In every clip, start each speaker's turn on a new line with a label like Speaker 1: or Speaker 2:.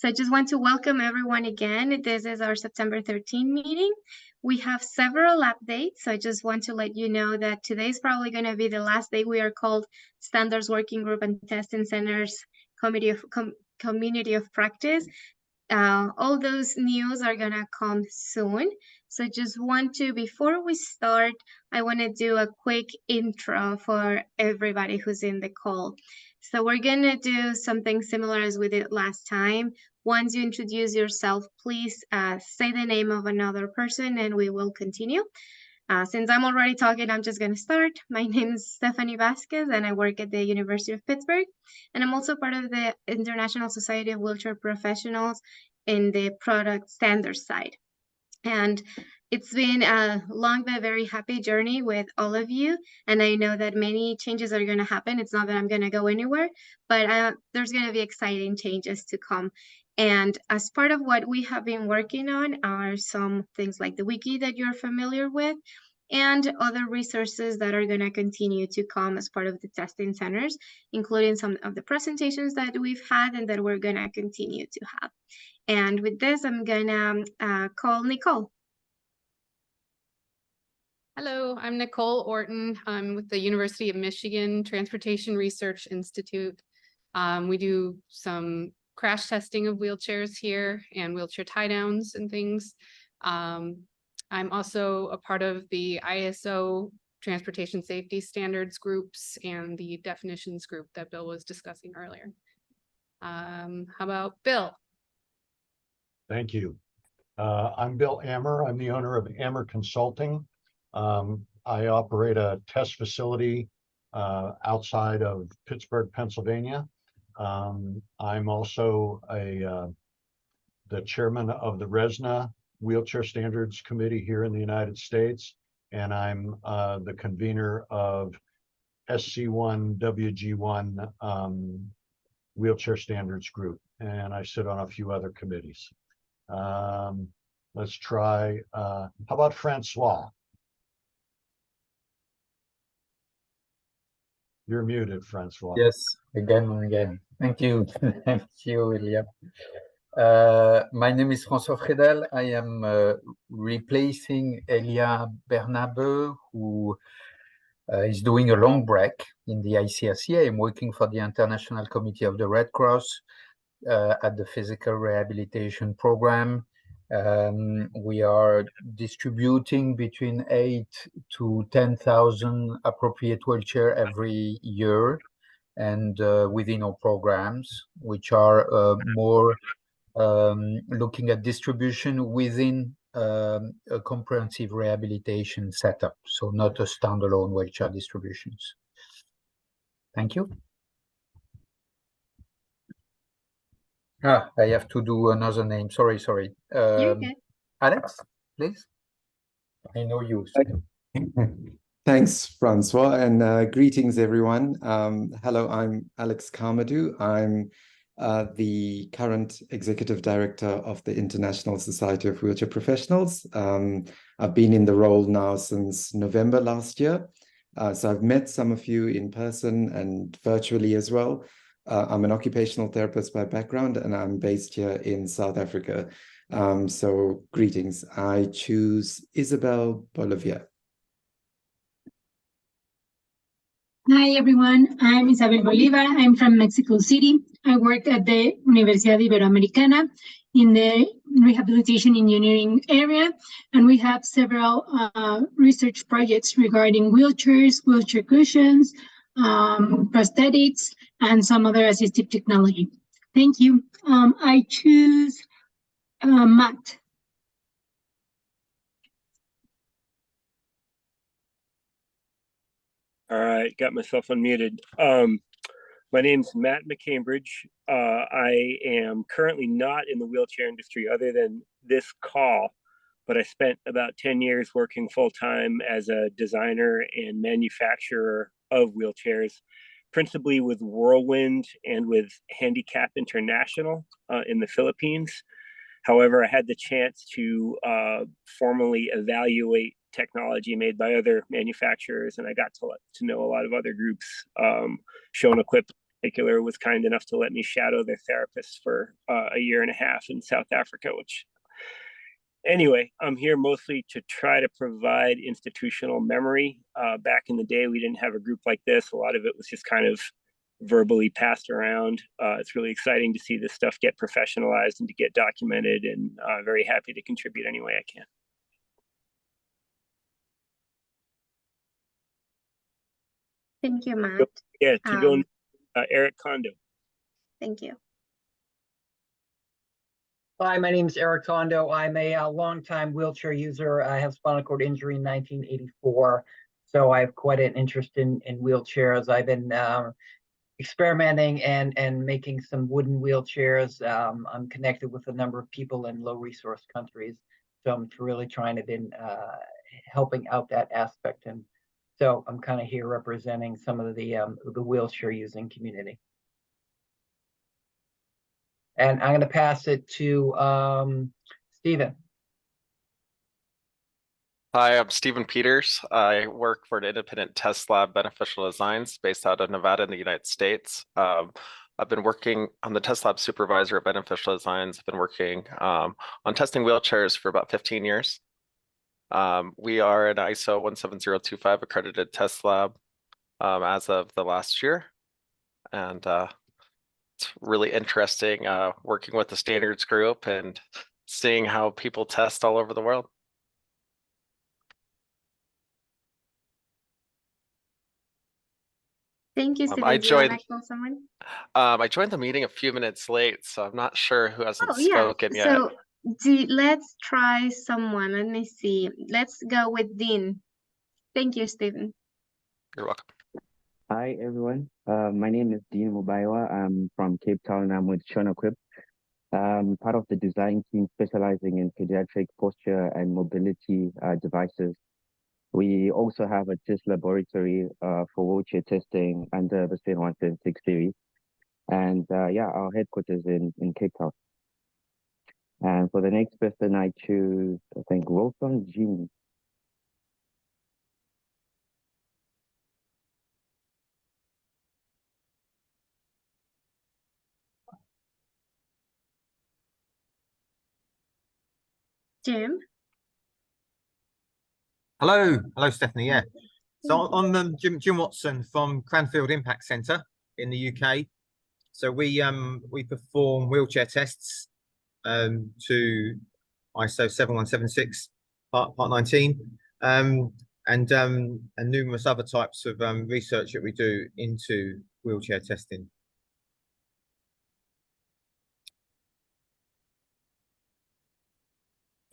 Speaker 1: So I just want to welcome everyone again. This is our September 13 meeting. We have several updates. So I just want to let you know that today is probably going to be the last day we are called Standards Working Group and Testing Centers Community of Practice. All those news are going to come soon. So just want to, before we start, I want to do a quick intro for everybody who's in the call. So we're going to do something similar as we did last time. Once you introduce yourself, please say the name of another person and we will continue. Since I'm already talking, I'm just going to start. My name is Stephanie Vasquez and I work at the University of Pittsburgh. And I'm also part of the International Society of Wheelchair Professionals in the product standards side. And it's been a long but very happy journey with all of you. And I know that many changes are going to happen. It's not that I'm going to go anywhere, but there's going to be exciting changes to come. And as part of what we have been working on are some things like the wiki that you're familiar with and other resources that are going to continue to come as part of the testing centers, including some of the presentations that we've had and that we're going to continue to have. And with this, I'm going to call Nicole.
Speaker 2: Hello, I'm Nicole Orton. I'm with the University of Michigan Transportation Research Institute. We do some crash testing of wheelchairs here and wheelchair tie downs and things. I'm also a part of the ISO Transportation Safety Standards groups and the definitions group that Bill was discussing earlier. How about Bill?
Speaker 3: Thank you. I'm Bill Ammer. I'm the owner of Ammer Consulting. I operate a test facility outside of Pittsburgh, Pennsylvania. I'm also the chairman of the RESNA Wheelchair Standards Committee here in the United States, and I'm the convener of SC1 WG1 Wheelchair Standards Group, and I sit on a few other committees. Let's try, how about Francois? You're muted, Francois.
Speaker 4: Yes, again. Thank you. Thank you, William. My name is François Fredel. I am replacing Elia Bernabe, who is doing a long break in the ICRC. I'm working for the International Committee of the Red Cross at the Physical Rehabilitation Program. We are distributing between 8,000 to 10,000 appropriate wheelchair every year, and within our programs, which are more looking at distribution within a comprehensive rehabilitation setup, so not a standalone wheelchair distributions. Thank you. I have to do another name. Sorry.
Speaker 1: Okay.
Speaker 4: Alex, please. I know you.
Speaker 5: Thanks, Francois, and greetings, everyone. Hello, I'm Alex Kamadu. I'm the current Executive Director of the International Society of Wheelchair Professionals. I've been in the role now since November last year. So I've met some of you in person and virtually as well. I'm an occupational therapist by background, and I'm based here in South Africa. So greetings. I choose Isabel Bolivier.
Speaker 6: Hi, everyone. I'm Isabel Bolivar. I'm from Mexico City. I work at the Universidad Iberoamericana in the rehabilitation engineering area, and we have several research projects regarding wheelchairs, wheelchair cushions, prosthetics, and some other assistive technology. Thank you. I choose Matt.
Speaker 7: All right, got myself unmuted. My name's Matt McCambridge. I am currently not in the wheelchair industry other than this call, but I spent about 10 years working full-time as a designer and manufacturer of wheelchairs, principally with Whirlwind and with Handicap International in the Philippines. However, I had the chance to formally evaluate technology made by other manufacturers, and I got to know a lot of other groups shown particular was kind enough to let me shadow their therapist for a year and a half in South Africa, which anyway, I'm here mostly to try to provide institutional memory. Back in the day, we didn't have a group like this. A lot of it was just kind of verbally passed around. It's really exciting to see this stuff get professionalized and to get documented, and very happy to contribute any way I can.
Speaker 1: Thank you, Matt.
Speaker 7: Yeah, to go, Eric Kondo.
Speaker 1: Thank you.
Speaker 8: Hi, my name is Eric Kondo. I'm a longtime wheelchair user. I have spinal cord injury in 1984, so I have quite an interest in wheelchairs. I've been experimenting and making some wooden wheelchairs. I'm connected with a number of people in low-resource countries, so I'm really trying to been helping out that aspect. And so I'm kind of here representing some of the wheelchair using community. And I'm going to pass it to Stephen.
Speaker 9: Hi, I'm Stephen Peters. I work for an independent test lab, Beneficial Designs, based out of Nevada in the United States. I've been working on the test lab supervisor at Beneficial Designs. I've been working on testing wheelchairs for about 15 years. We are an ISO 17025 accredited test lab as of the last year. And it's really interesting working with the standards group and seeing how people test all over the world.
Speaker 1: Thank you, Stephen.
Speaker 9: I joined the meeting a few minutes late, so I'm not sure who hasn't spoken yet.
Speaker 1: So let's try someone. Let me see. Let's go with Dean. Thank you, Stephen.
Speaker 9: You're welcome.
Speaker 10: Hi, everyone. My name is Dean Mubaiwa. I'm from Cape Town. I'm with ISWP. Part of the design team specializing in pediatric posture and mobility devices. We also have a test laboratory for wheelchair testing under the SAIN 176 series. And our headquarters in Cape Town. And for the next person, I choose, I think, Wilson Jimmy.
Speaker 1: Jim.
Speaker 11: Hello, Stephanie. Yeah, so I'm Jim Watson from Cranfield Impact Centre in the UK. So we perform wheelchair tests to ISO 7176 part 19 and numerous other types of research that we do into wheelchair testing.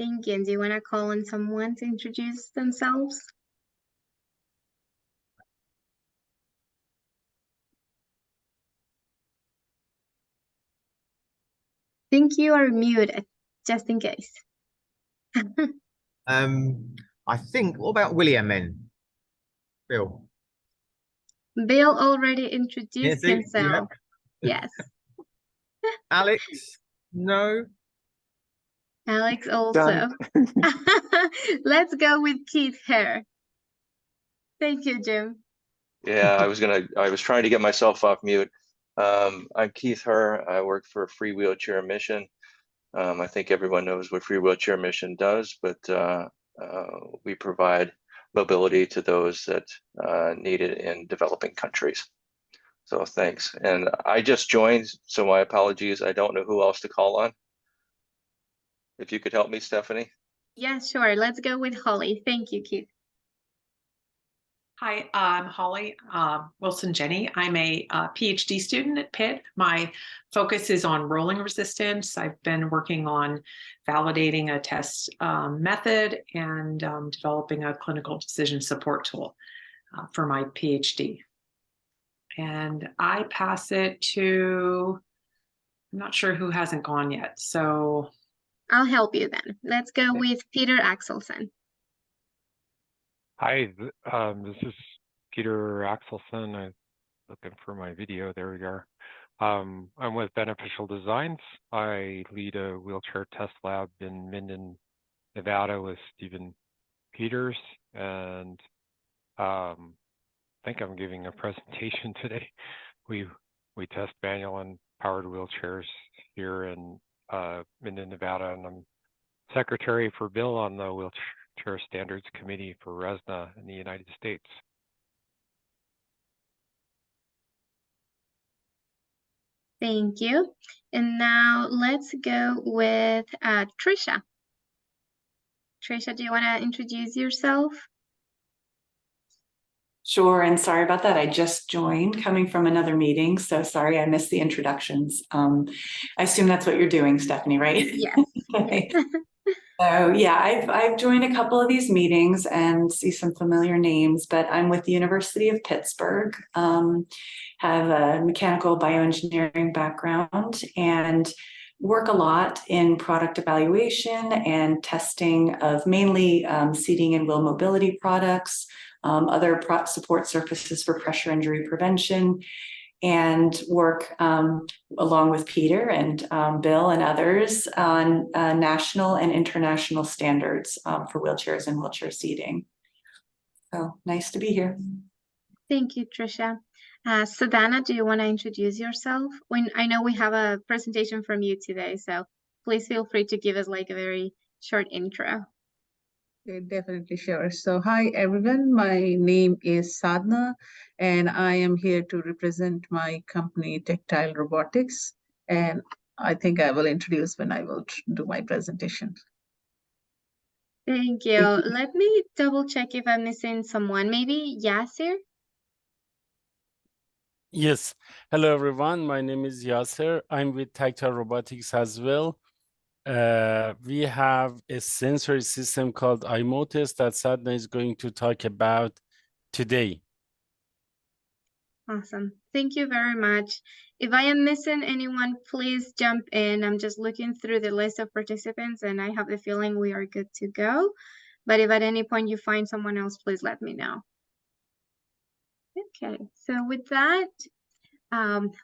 Speaker 1: Thank you. And do you want to call on someone to introduce themselves? Think you are muted, just in case.
Speaker 11: I think, what about William then? Bill?
Speaker 1: Bill already introduced himself. Yeah. Yes.
Speaker 11: Alex? No.
Speaker 1: Alex also. Let's go with Keith here. Thank you, Jim.
Speaker 12: Yeah, I was trying to get myself off mute. I'm Keith Herr. I work for Free Wheelchair Mission. I think everyone knows what Free Wheelchair Mission does, but we provide mobility to those that need it in developing countries. So thanks. And I just joined, so my apologies. I don't know who else to call on. If you could help me, Stephanie.
Speaker 1: Yeah, sure. Let's go with Holly. Thank you, Keith.
Speaker 13: Hi, I'm Holly Wilson Jenny. I'm a PhD student at Pitt. My focus is on rolling resistance. I've been working on validating a test method and developing a clinical decision support tool for my PhD. And I pass it to, I'm not sure who hasn't gone yet, so.
Speaker 1: I'll help you then. Let's go with Peter Axelson.
Speaker 14: Hi, this is Peter Axelson. I'm looking for my video. There we are. I'm with Beneficial Designs. I lead a wheelchair test lab in Minden, Nevada with Stephen Peters. And I think I'm giving a presentation today. We We test manual and powered wheelchairs here in Nevada, and I'm secretary for Bill on the Wheelchair Standards Committee for RESNA in the United States.
Speaker 1: Thank you. And now let's go with Trisha. Trisha, do you want to introduce yourself?
Speaker 15: Sure, and sorry about that. I just joined coming from another meeting, so sorry I missed the introductions. I assume that's what you're doing, Stephanie, right?
Speaker 1: Yes.
Speaker 15: Okay. So yeah, I've joined a couple of these meetings and see some familiar names, but I'm with the University of Pittsburgh, have a mechanical bioengineering background and work a lot in product evaluation and testing of mainly seating and wheel mobility products, other support surfaces for pressure injury prevention, and work along with Peter and Bill and others on national and international standards for wheelchairs and wheelchair seating. So nice to be here.
Speaker 1: Thank you, Trisha. Sadhana, do you want to introduce yourself? I know we have a presentation from you today, so please feel free to give us like a very short intro.
Speaker 16: Okay, definitely, sure. So hi, everyone. My name is Sadhana, and I am here to represent my company, Tactile Robotics. And I think I will introduce when I will do my presentation.
Speaker 1: Thank you. Let me double check if I'm missing someone. Maybe Yasser?
Speaker 17: Yes. Hello, everyone. My name is Yasser. I'm with Tactile Robotics as well. We have a sensory system called iMotus that Sadhana is going to talk about today.
Speaker 1: Awesome. Thank you very much. If I am missing anyone, please jump in. I'm just looking through the list of participants and I have the feeling we are good to go. But if at any point you find someone else, please let me know. Okay, so with that,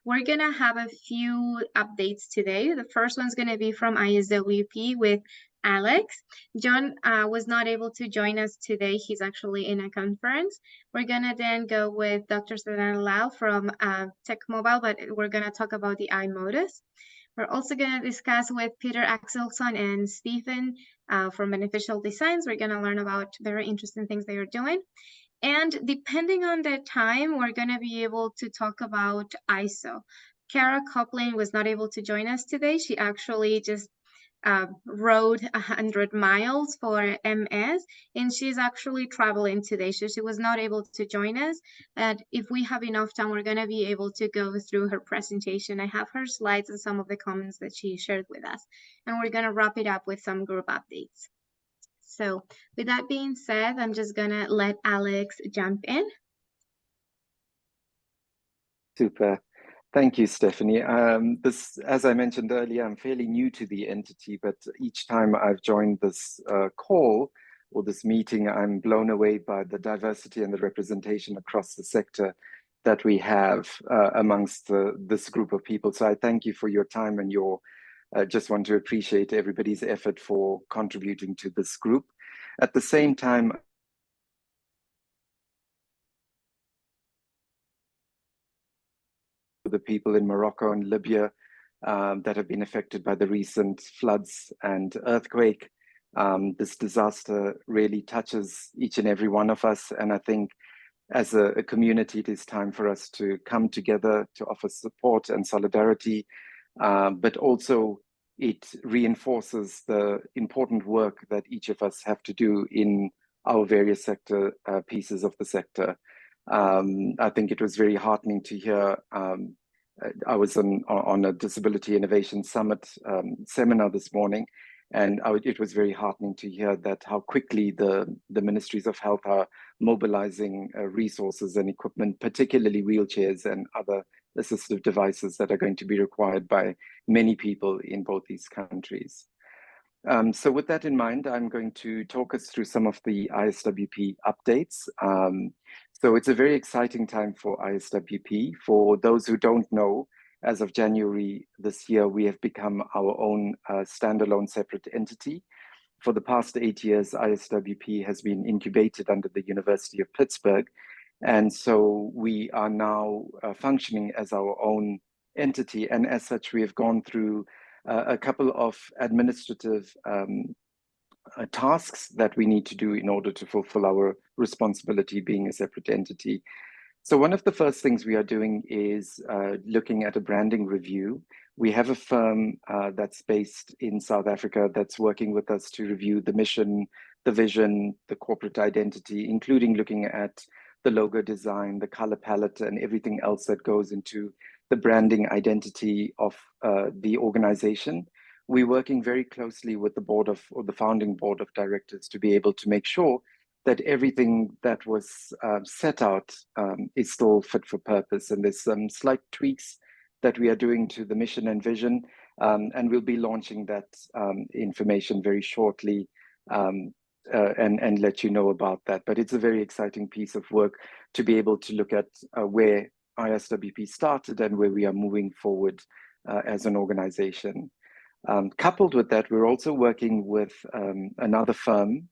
Speaker 1: we're gonna have a few updates today. The first one's gonna be from ISWP with Alex. John was not able to join us today. He's actually in a conference. We're gonna then go with Dr. Sadhana Lal from Tech Mobile, but we're gonna talk about the iMotus. We're also gonna discuss with Peter Axelson and Stephen from Beneficial Designs. We're gonna learn about very interesting things they are doing. And depending on the time, we're going to be able to talk about ISO. Kara Copeland was not able to join us today. She actually just rode 100 miles for MS, and she's actually traveling today, so she was not able to join us. And if we have enough time, we're going to be able to go through her presentation. I have her slides and some of the comments that she shared with us, and we're going to wrap it up with some group updates. So with that being said, I'm just gonna let Alex jump in.
Speaker 5: Super. Thank you, Stephanie. As I mentioned earlier, I'm fairly new to the entity, but each time I've joined this call or this meeting, I'm blown away by the diversity and the representation across the sector that we have amongst this group of people. So I thank you for your time and your just want to appreciate everybody's effort for contributing to this group. At the same time, the people in Morocco and Libya that have been affected by the recent floods and earthquake. This disaster really touches each and every one of us. And I think as a community, it is time for us to come together to offer support and solidarity, but also it reinforces the important work that each of us have to do in our various sector pieces of the sector. I think it was very heartening to hear. I was on a Disability Innovation Summit seminar this morning, and it was very heartening to hear that how quickly the Ministries of Health are mobilizing resources and equipment, particularly wheelchairs and other assistive devices that are going to be required by many people in both these countries. So with that in mind, I'm going to talk us through some of the ISWP updates. So it's a very exciting time for ISWP. For those who don't know, as of January this year, we have become our own standalone separate entity. For the past 8 years, ISWP has been incubated under the University of Pittsburgh, And so we are now functioning as our own entity. And as such, we have gone through a couple of administrative tasks that we need to do in order to fulfill our responsibility being a separate entity. So one of the first things we are doing is looking at a branding review. We have a firm that's based in South Africa that's working with us to review the mission, the vision, the corporate identity, including looking at the logo design, the color palette, and everything else that goes into the branding identity of the organization. We're working very closely with the board of, or the founding board of directors, to be able to make sure that everything that was set out is still fit for purpose. And there's some slight tweaks that we are doing to the mission and vision, and we'll be launching that information very shortly and let you know about that. But it's a very exciting piece of work to be able to look at where ISWP started and where we are moving forward as an organization. Coupled with that, we're also working with another firm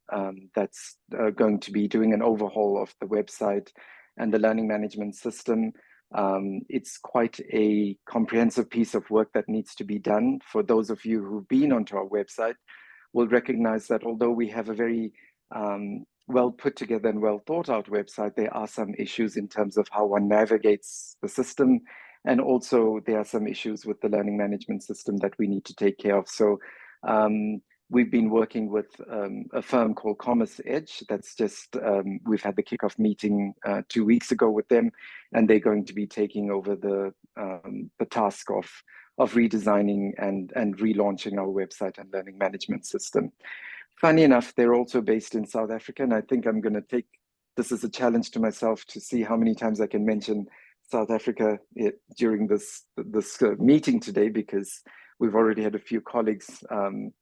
Speaker 5: that's going to be doing an overhaul of the website and the learning management system. It's quite a comprehensive piece of work that needs to be done. For those of you who've been onto our website, will recognize that although we have a very well put together and well thought out website, there are some issues in terms of how one navigates the system. And also there are some issues with the learning management system that we need to take care of. So we've been working with a firm called Commerce Edge. That's just, we've had the kickoff meeting 2 weeks ago with them, and they're going to be taking over the task of redesigning and relaunching our website and learning management system. Funny enough, they're also based in South Africa, and I think I'm going to take this as a challenge to myself to see how many times I can mention South Africa during this meeting today, because we've already had a few colleagues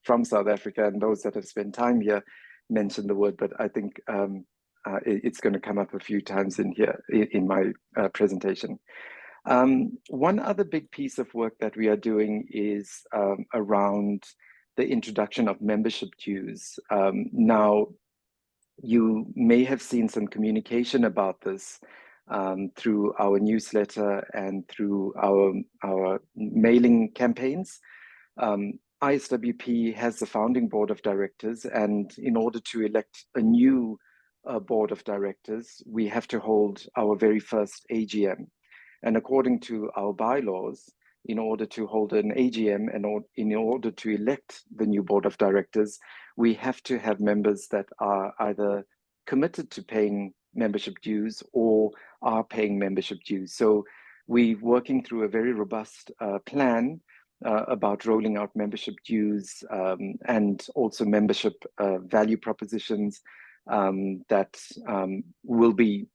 Speaker 5: from South Africa, and those that have spent time here mention the word, but I think it's going to come up a few times in here in my presentation. One other big piece of work that we are doing is around the introduction of membership dues. Now, you may have seen some communication about this through our newsletter and through our mailing campaigns. ISWP has the founding board of directors, and in order to elect a new board of directors, we have to hold our very first AGM. And according to our bylaws, in order to hold an AGM and in order to elect the new board of directors, we have to have members that are either committed to paying membership dues or are paying membership dues. So we're working through a very robust plan about rolling out membership dues and also membership value propositions that will be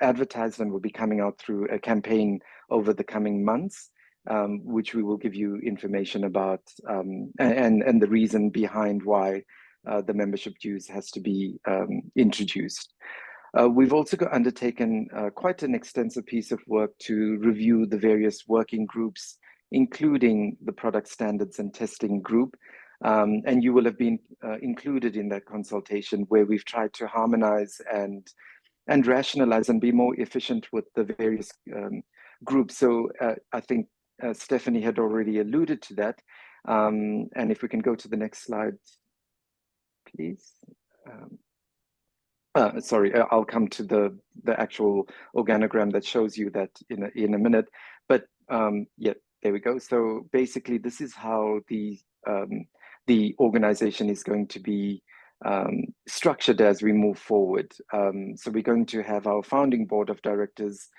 Speaker 5: advertised and will be coming out through a campaign over the coming months, which we will give you information about and the reason behind why the membership dues has to be introduced. We've also undertaken quite an extensive piece of work to review the various working groups, including the product standards and testing group. And you will have been included in that consultation, where we've tried to harmonize and rationalize and be more efficient with the various groups. So I think Stephanie had already alluded to that. And if we can go to the next slide, please. Sorry, I'll come to the actual organogram that shows you that in a minute. But yeah, there we go. So basically, this is how the organization is going to be structured as we move forward. So we're going to have our founding board of directors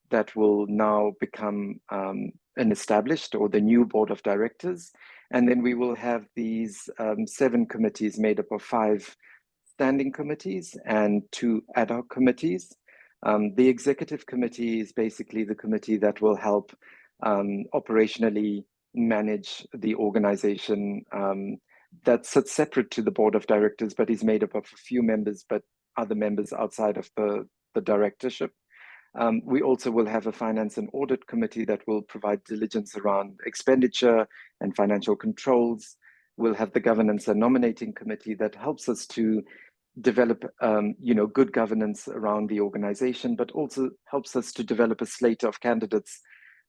Speaker 5: that will now become an established or the new board of directors. And then we will have these 7 committees made up of 5 standing committees and 2 ad hoc committees. The executive committee is basically the committee that will help operationally manage the organization that sits separate to the board of directors, but is made up of a few members, but other members outside of the directorship. We also will have a finance and audit committee that will provide diligence around expenditure and financial controls. We'll have the governance and nominating committee that helps us to develop, good governance around the organization, but also helps us to develop a slate of candidates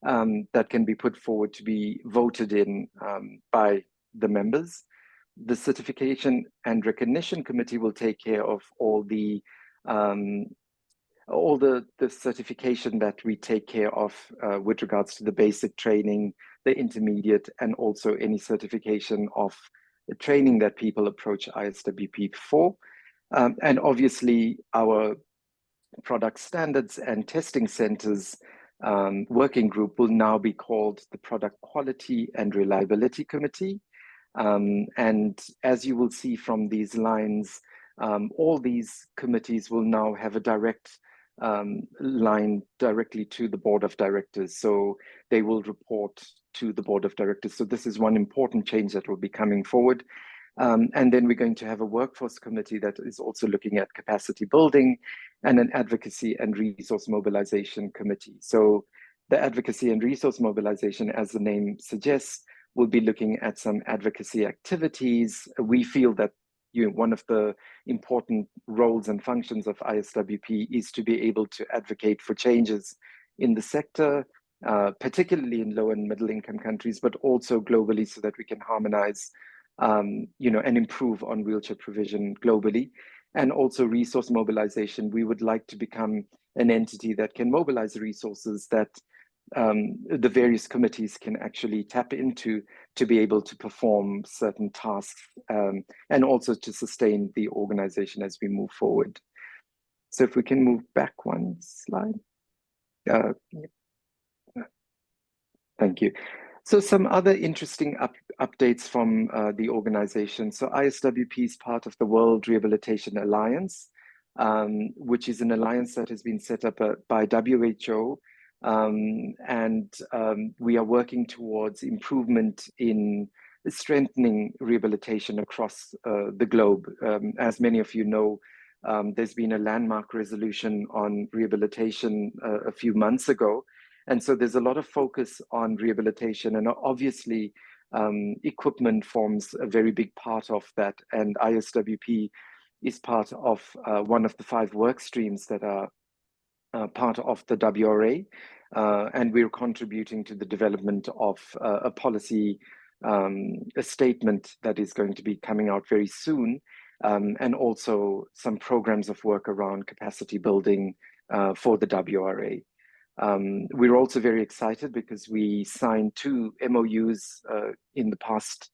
Speaker 5: that can be put forward to be voted in by the members. The Certification and Recognition Committee will take care of all the certification that we take care of with regards to the basic training, the intermediate, and also any certification of the training that people approach ISWP for. And obviously, our product standards and testing centers working group will now be called the Product Quality and Reliability Committee. And as you will see from these lines, all these committees will now have a direct line directly to the board of directors. So they will report to the board of directors. So this is one important change that will be coming forward. And then we're going to have a workforce committee that is also looking at capacity building, and an advocacy and resource mobilization committee. So the advocacy and resource mobilization, as the name suggests, will be looking at some advocacy activities. We feel that one of the important roles and functions of ISWP is to be able to advocate for changes in the sector, particularly in low and middle income countries, but also globally, so that we can harmonize and improve on wheelchair provision globally. And also resource mobilization. We would like to become an entity that can mobilize resources that the various committees can actually tap into to be able to perform certain tasks and also to sustain the organization as we move forward. So if we can move back one slide. Thank you. So some other interesting updates from the organization. So ISWP is part of the World Rehabilitation Alliance, which is an alliance that has been set up by WHO. We are working towards improvement in strengthening rehabilitation across the globe. As many of you know, there's been a landmark resolution on rehabilitation a few months ago. And so there's a lot of focus on rehabilitation, and obviously equipment forms a very big part of that. And ISWP is part of one of the 5 work streams that are part of the WRA. And we're contributing to the development of a policy, a statement that is going to be coming out very soon, and also some programs of work around capacity building for the WRA. We're also very excited because we signed 2 MOUs in the past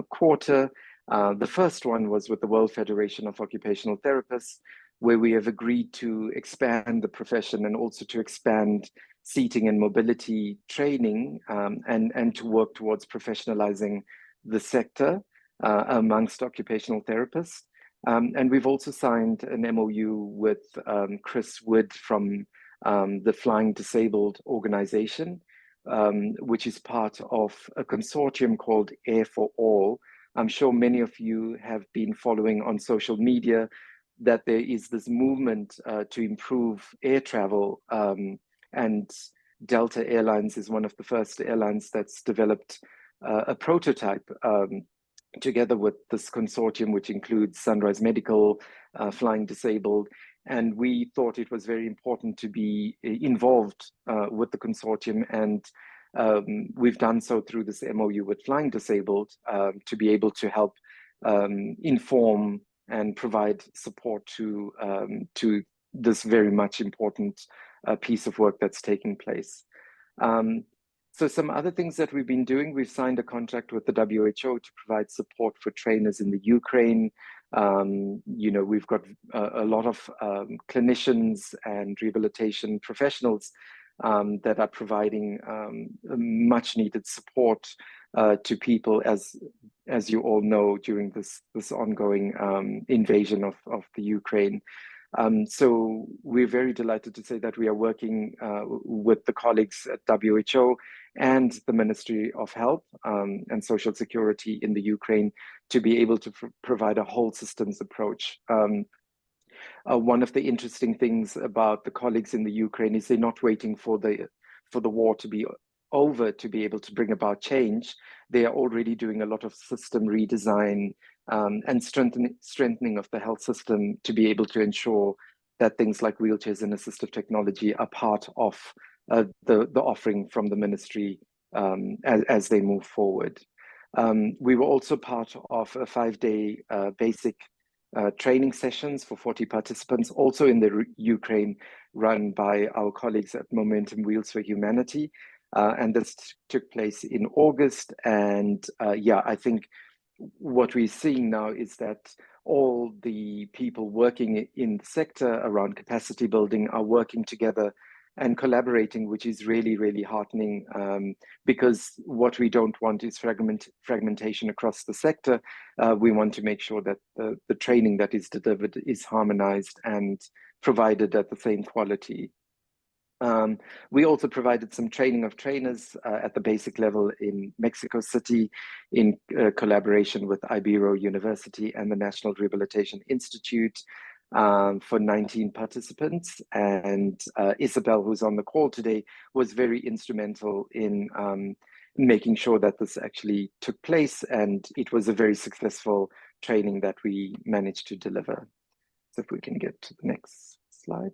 Speaker 5: quarter. The first one was with the World Federation of Occupational Therapists, where we have agreed to expand the profession and also to expand seating and mobility training and to work towards professionalizing the sector amongst occupational therapists. And we've also signed an MOU with Chris Wood from the Flying Disabled organization, which is part of a consortium called Air for All. I'm sure many of you have been following on social media that there is this movement to improve air travel, and Delta Airlines is one of the first airlines that's developed a prototype together with this consortium, which includes Sunrise Medical, Flying Disabled. And we thought it was very important to be involved with the consortium. And we've done so through this MOU with Flying Disabled to be able to help inform and provide support to this very much important piece of work that's taking place. So some other things that we've been doing, we've signed a contract with the WHO to provide support for trainers in the Ukraine. We've got a lot of clinicians and rehabilitation professionals that are providing much needed support to people, as you all know, during this ongoing invasion of the Ukraine. So we're very delighted to say that we are working with the colleagues at WHO and the Ministry of Health and Social Security in the Ukraine to be able to provide a whole systems approach. One of the interesting things about the colleagues in the Ukraine is they're not waiting for the war to be over to be able to bring about change. They are already doing a lot of system redesign and strengthening of the health system to be able to ensure that things like wheelchairs and assistive technology are part of the offering from the ministry as they move forward. We were also part of a 5-day basic training sessions for 40 participants, also in the Ukraine, run by our colleagues at Momentum Wheels for Humanity. And this took place in August. And yeah, I think what we're seeing now is that all the people working in the sector around capacity building are working together and collaborating, which is really, really heartening, because what we don't want is fragmentation across the sector. We want to make sure that the training that is delivered is harmonized and provided at the same quality. We also provided some training of trainers at the basic level in Mexico City in collaboration with Ibero University and the National Rehabilitation Institute for 19 participants. And Isabel, who's on the call today, was very instrumental in making sure that this actually took place. And it was a very successful training that we managed to deliver. So if we can get to the next slide.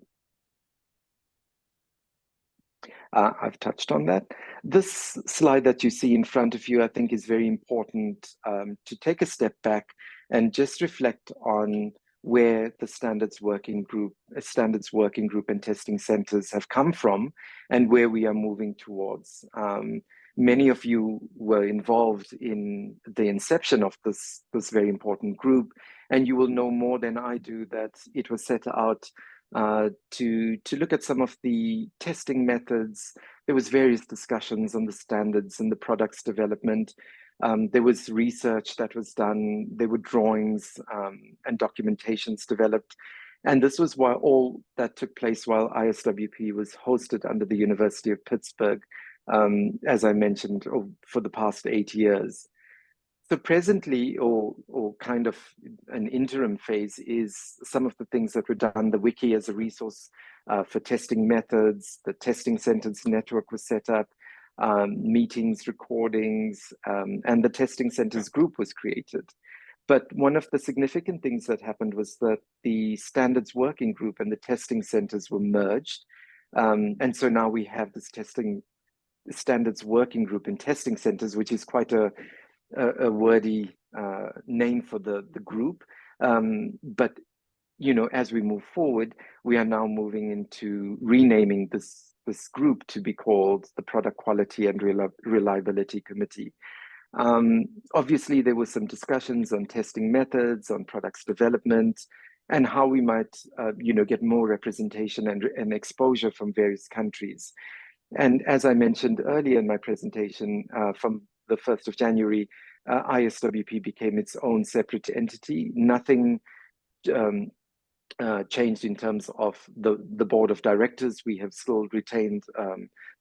Speaker 5: I've touched on that. This slide that you see in front of you, I think, is very important to take a step back and just reflect on where the standards working group and testing centers have come from and where we are moving towards. Many of you were involved in the inception of this very important group, and you will know more than I do that it was set out to look at some of the testing methods. There was various discussions on the standards and the products development. There was research that was done. There were drawings and documentations developed. And this was why all that took place while ISWP was hosted under the University of Pittsburgh, as I mentioned, for the past 8 years. So presently, or kind of an interim phase, is some of the things that were done. The wiki as a resource for testing methods, the testing centers network was set up, meetings, recordings, and the testing centers group was created. But one of the significant things that happened was that the standards working group and the testing centers were merged. And so now we have this testing standards working group and testing centers, which is quite a wordy name for the group. But, you know, as we move forward, we are now moving into renaming this group to be called the Product Quality and Reliability Committee. Obviously, there were some discussions on testing methods, on products development, and how we might, you know, get more representation and exposure from various countries. And as I mentioned earlier in my presentation, from the 1st of January, ISWP became its own separate entity. Nothing changed in terms of the board of directors. We have still retained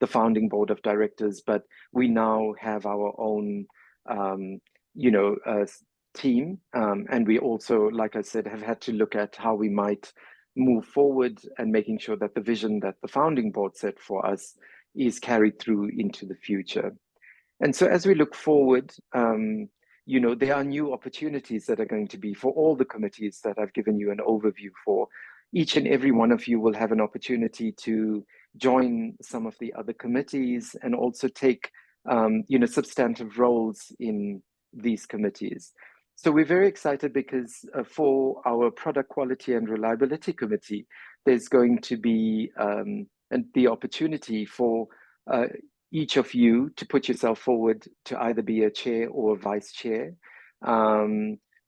Speaker 5: the founding board of directors, but we now have our own, you know, team. And we also, like I said, have had to look at how we might move forward and making sure that the vision that the founding board set for us is carried through into the future. And so as we look forward, you know, there are new opportunities that are going to be for all the committees that I've given you an overview for. Each and every one of you will have an opportunity to join some of the other committees and also take, you know, substantive roles in these committees. So we're very excited because for our Product Quality and Reliability Committee, there's going to be the opportunity for each of you to put yourself forward to either be a chair or a vice chair.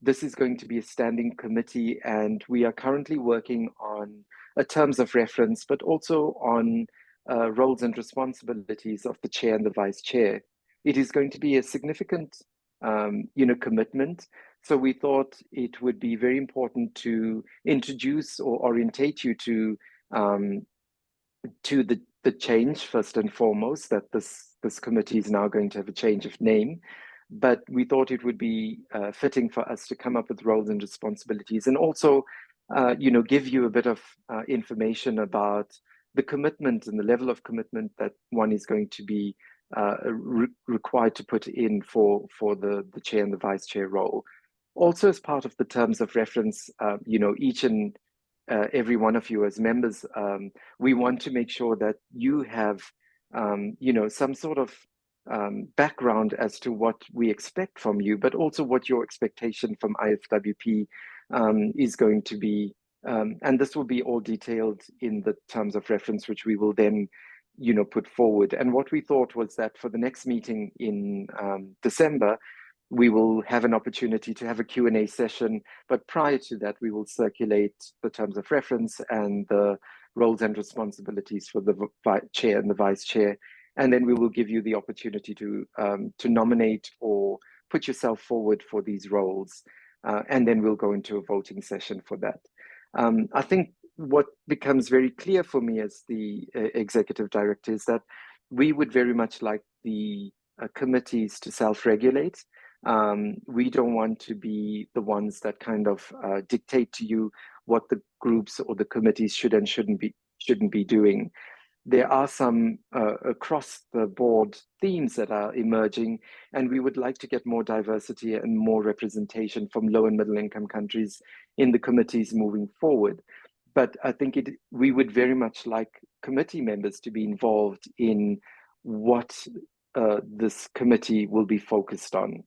Speaker 5: This is going to be a standing committee, and we are currently working on terms of reference, but also on roles and responsibilities of the chair and the vice chair. It is going to be a significant, you know, commitment. So we thought it would be very important to introduce or orientate you to the change first and foremost, that this committee is now going to have a change of name. But we thought it would be fitting for us to come up with roles and responsibilities, and also, you know, give you a bit of information about the commitment and the level of commitment that one is going to be required to put in for the chair and the vice chair role. Also, as part of the terms of reference, each and every one of you as members, we want to make sure that you have, some sort of background as to what we expect from you, but also what your expectation from ISWP is going to be. And this will be all detailed in the terms of reference, which we will then, put forward. And what we thought was that for the next meeting in December, we will have an opportunity to have a Q&A session, but prior to that, we will circulate the terms of reference and the roles and responsibilities for the chair and the vice chair. And then we will give you the opportunity to nominate or put yourself forward for these roles. And then we'll go into a voting session for that. I think what becomes very clear for me as the executive director is that we would very much like the committees to self-regulate. We don't want to be the ones that kind of dictate to you what the groups or the committees should and shouldn't be doing. There are some across the board themes that are emerging, and we would like to get more diversity and more representation from low and middle income countries in the committees moving forward. But I think we would very much like committee members to be involved in what this committee will be focused on.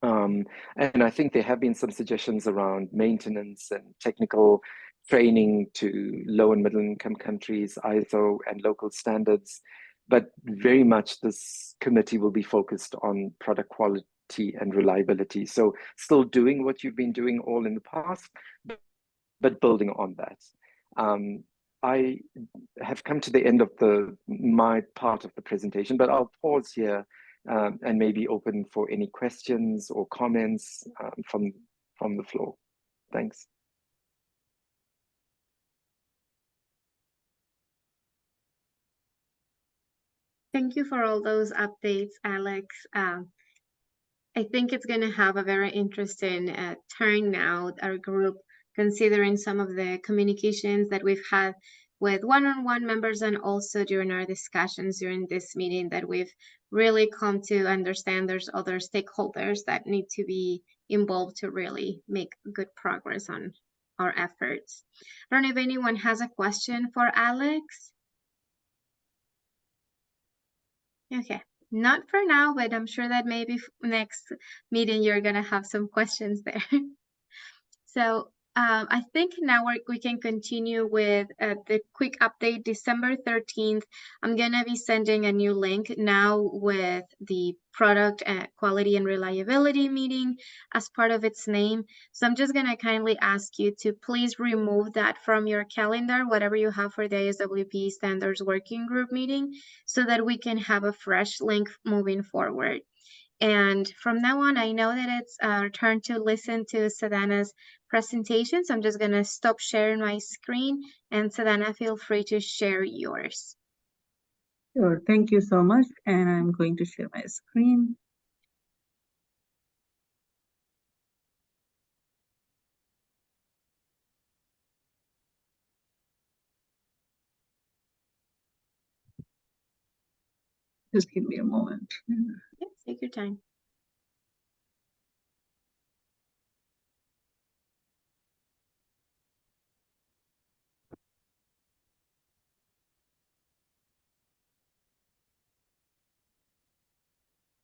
Speaker 5: And I think there have been some suggestions around maintenance and technical training to low and middle income countries, ISO and local standards, but very much this committee will be focused on product quality and reliability. So still doing what you've been doing all in the past, but building on that. I have come to the end of my part of the presentation, but I'll pause here and maybe open for any questions or comments from the floor. Thanks.
Speaker 1: Thank you for all those updates, Alex. I think it's going to have a very interesting turnout, our group, considering some of the communications that we've had with one-on-one members and also during our discussions during this meeting that we've really come to understand there's other stakeholders that need to be involved to really make good progress on our efforts. I don't know if anyone has a question for Alex. Okay, not for now, but I'm sure that maybe next meeting you're going to have some questions there. So I think now we can continue with the quick update. December 13th, I'm going to be sending a new link now with the product quality and reliability meeting as part of its name. So I'm just going to kindly ask you to please remove that from your calendar, whatever you have for the ISWP Standards Working Group meeting, so that we can have a fresh link moving forward. And from now on, I know that it's our turn to listen to Sadhana's presentation. So I'm just going to stop sharing my screen, and Sadhana, feel free to share yours.
Speaker 16: Sure, thank you so much. And I'm going to share my screen. Just give me a moment.
Speaker 1: Yes, take your time.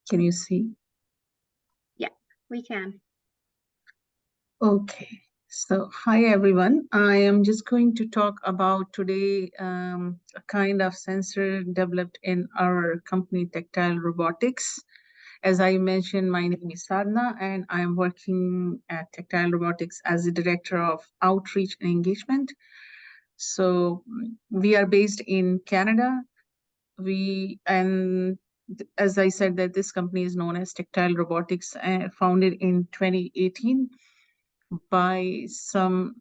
Speaker 16: Can you see?
Speaker 1: Yeah, we can.
Speaker 16: Okay, so hi everyone. I am just going to talk about today a kind of sensor developed in our company, Tactile Robotics. As I mentioned, my name is Sadhana, and I'm working at Tactile Robotics as the Director of Outreach and Engagement. So we are based in Canada. As I said, that this company is known as Tactile Robotics, founded in 2018 by some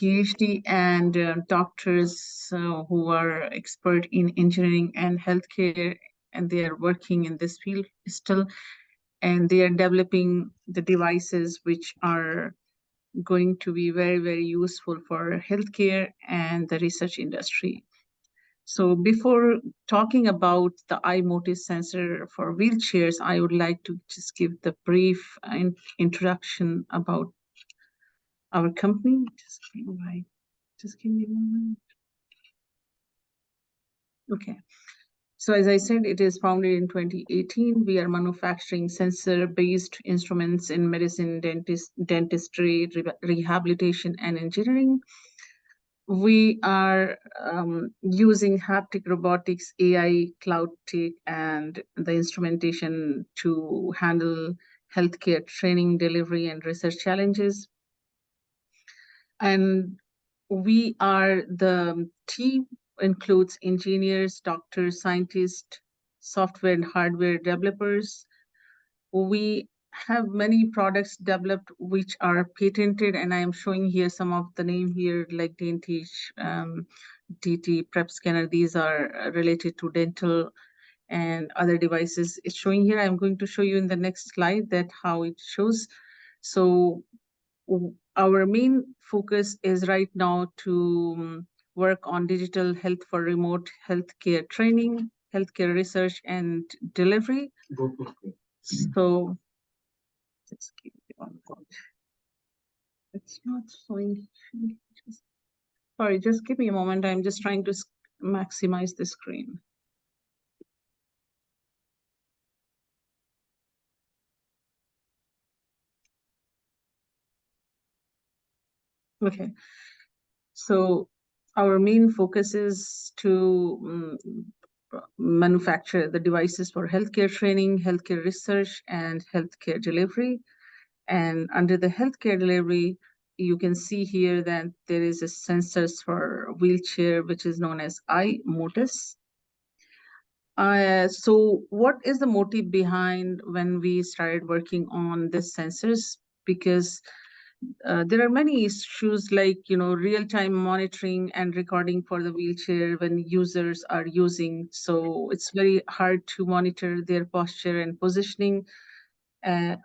Speaker 16: PhD and doctors who are expert in engineering and healthcare, and they are working in this field still, and they are developing the devices which are going to be very, very useful for healthcare and the research industry. So before talking about the iMotus sensor for wheelchairs, I would like to just give the brief introduction about our company. Just give me a moment. Okay. So as I said, it is founded in 2018. We are manufacturing sensor-based instruments in medicine, dentistry, rehabilitation, and engineering. We are using haptic robotics, AI, cloud tech, and the instrumentation to handle healthcare training, delivery, and research challenges. And we are the team includes engineers, doctors, scientists, software and hardware developers. We have many products developed which are patented, and I am showing here some of the name here like Dentage, DT, Prep Scanner. These are related to dental and other devices. It's showing here. I'm going to show you in the next slide that how it shows. So our main focus is right now to work on digital health for remote healthcare training, healthcare research, and delivery. So just give me one moment. It's not showing. Sorry, just give me a moment. I'm just trying to maximize the screen. Okay. So our main focus is to manufacture the devices for healthcare training, healthcare research, and healthcare delivery. And under the healthcare delivery, you can see here that there is a sensors for wheelchair, which is known as iMotus. So what is the motive behind when we started working on these sensors? Because there are many issues like, real-time monitoring and recording for the wheelchair when users are using. So it's very hard to monitor their posture and positioning.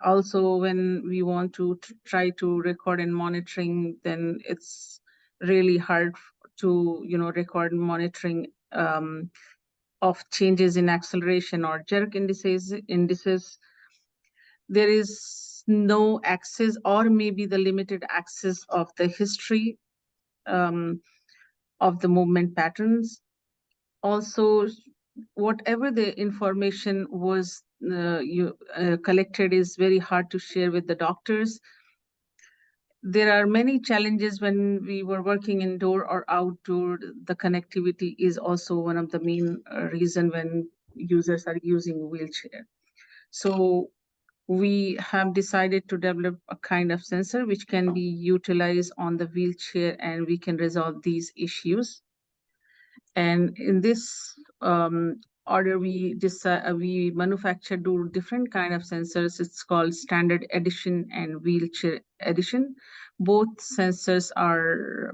Speaker 16: Also, when we want to try to record and monitoring, then it's really hard to, record monitoring of changes in acceleration or jerk indices. There is no access, or maybe the limited access of the history of the movement patterns. Also, whatever the information was collected is very hard to share with the doctors. There are many challenges when we were working indoor or outdoor. The connectivity is also one of the main reason when users are using a wheelchair. So we have decided to develop a kind of sensor which can be utilized on the wheelchair, and we can resolve these issues. And in this order, we manufacture different kind of sensors. It's called standard edition and wheelchair edition. Both sensors are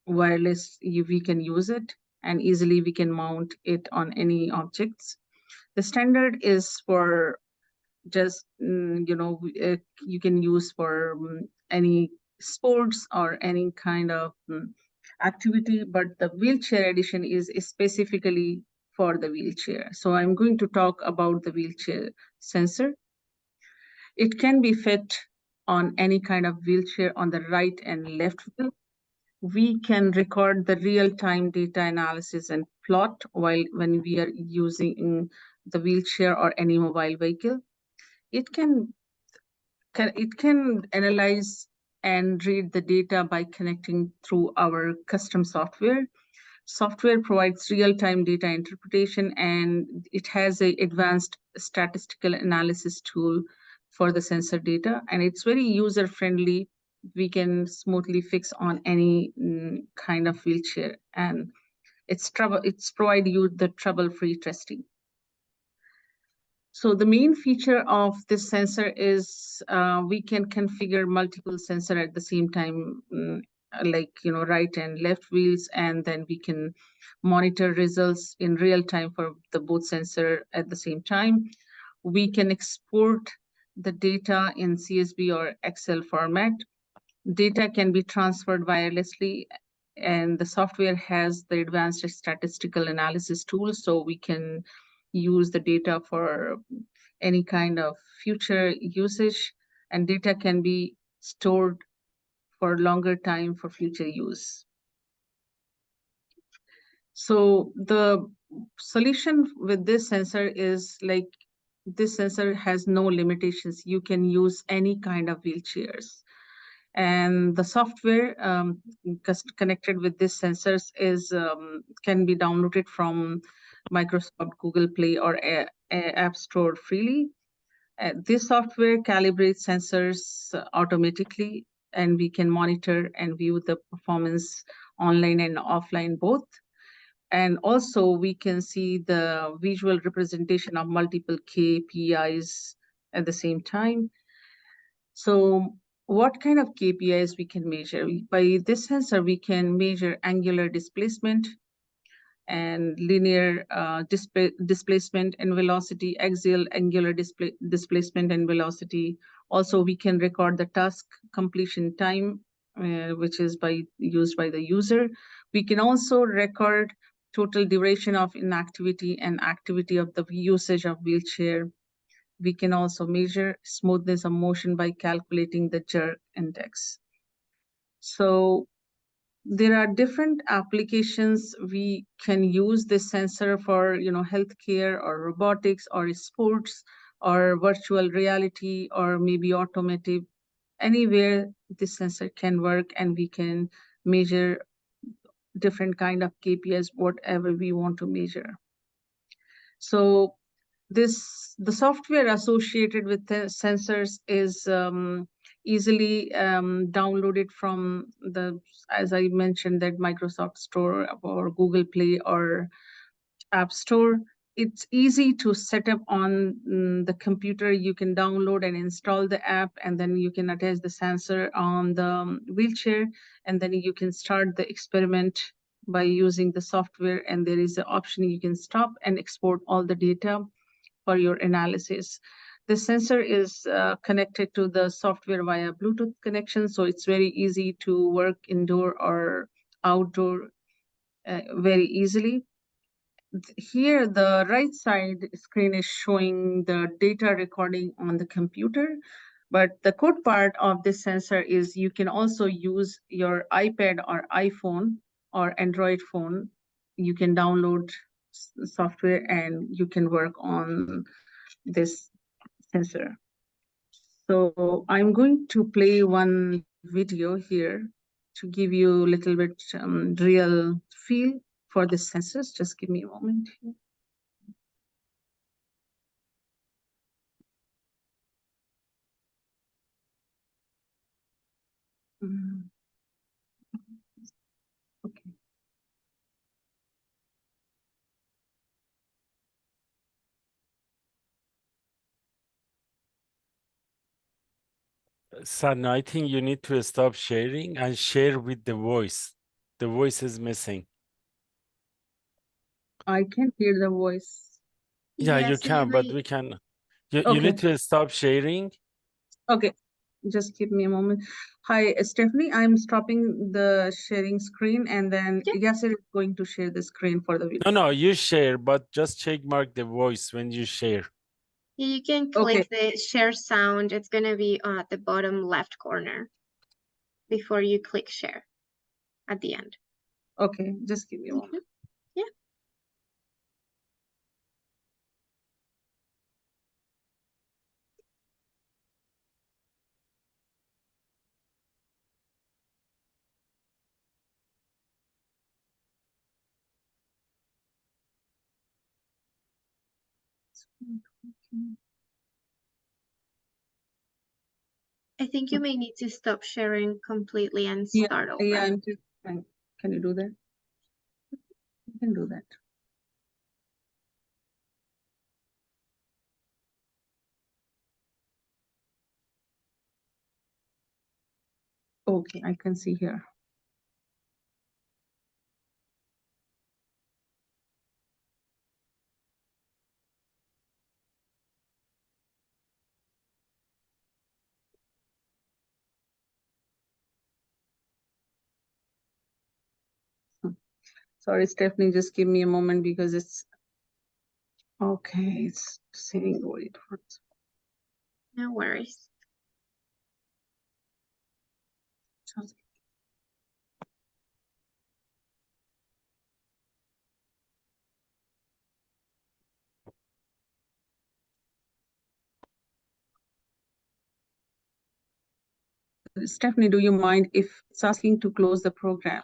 Speaker 16: wireless. We can use it, and easily we can mount it on any objects. The standard is for just, you can use for any sports or any kind of activity, but the wheelchair edition is specifically for the wheelchair. So I'm going to talk about the wheelchair sensor. It can be fit on any kind of wheelchair on the right and left wheel. We can record the real-time data analysis and plot when we are using the wheelchair or any mobile vehicle. It can analyze and read the data by connecting through our custom software. Software provides real-time data interpretation, and it has an advanced statistical analysis tool for the sensor data, and it's very user-friendly. We can smoothly fix on any kind of wheelchair, and it's provide you the trouble-free testing. So the main feature of this sensor is we can configure multiple sensors at the same time, like right and left wheels, and then we can monitor results in real time for the both sensor at the same time. We can export the data in CSV or Excel format. Data can be transferred wirelessly and the software has the advanced statistical analysis tools, so we can use the data for any kind of future usage, and data can be stored for longer time for future use. So the solution with this sensor is like, this sensor has no limitations. You can use any kind of wheelchairs. And the software connected with these sensors is can be downloaded from Microsoft Google Play or App Store freely. This software calibrates sensors automatically, and we can monitor and view the performance online and offline both. And also we can see the visual representation of multiple KPIs at the same time. So what kind of KPIs we can measure? By this sensor, we can measure angular displacement and linear displacement and velocity, axial angular displacement and velocity. Also, we can record the task completion time, which is used by the user. We can also record total duration of inactivity and activity of the usage of wheelchair. We can also measure smoothness of motion by calculating the jerk index. So there are different applications. We can use this sensor for, healthcare or robotics or sports or virtual reality or maybe automotive. Anywhere this sensor can work, and we can measure different kind of KPIs, whatever we want to measure. So the software associated with the sensors is easily downloaded from as I mentioned, that Microsoft Store or Google Play or App Store. It's easy to set up on the computer. You can download and install the app, and then you can attach the sensor on the wheelchair, and then you can start the experiment by using the software, and there is an option you can stop and export all the data for your analysis. The sensor is connected to the software via Bluetooth connection, so it's very easy to work indoor or outdoor very easily. Here, the right side screen is showing the data recording on the computer, but the good part of this sensor is you can also use your iPad or iPhone or Android phone. You can download software and you can work on this sensor. So I'm going to play one video here to give you a little bit real feel for the sensors. Just give me a moment here. Okay.
Speaker 17: Sadhana, I think you need to stop sharing and share with the voice. The voice is missing.
Speaker 16: I can hear the voice.
Speaker 17: Yeah, you
Speaker 1: Yes,
Speaker 17: can, but
Speaker 1: usually
Speaker 17: we can. You
Speaker 16: Okay.
Speaker 17: need to stop sharing.
Speaker 16: Okay, just give me a moment. Hi, Stephanie. I'm stopping the sharing screen, and then Yasser is going to share the screen for the video.
Speaker 17: No, you share, but just check mark the voice when you share.
Speaker 1: you can click the share sound. It's going to be at the bottom left corner before you click share at the end.
Speaker 16: Okay, just give me a moment.
Speaker 1: Yeah. I think you may need to stop sharing completely and start over.
Speaker 16: Yeah, can you do that? You can do that. Okay, I can see here. Sorry, Stephanie, just give me a moment because it's okay. It's saying wait for it.
Speaker 1: No worries.
Speaker 16: Stephanie, do you mind if it's asking to close the program?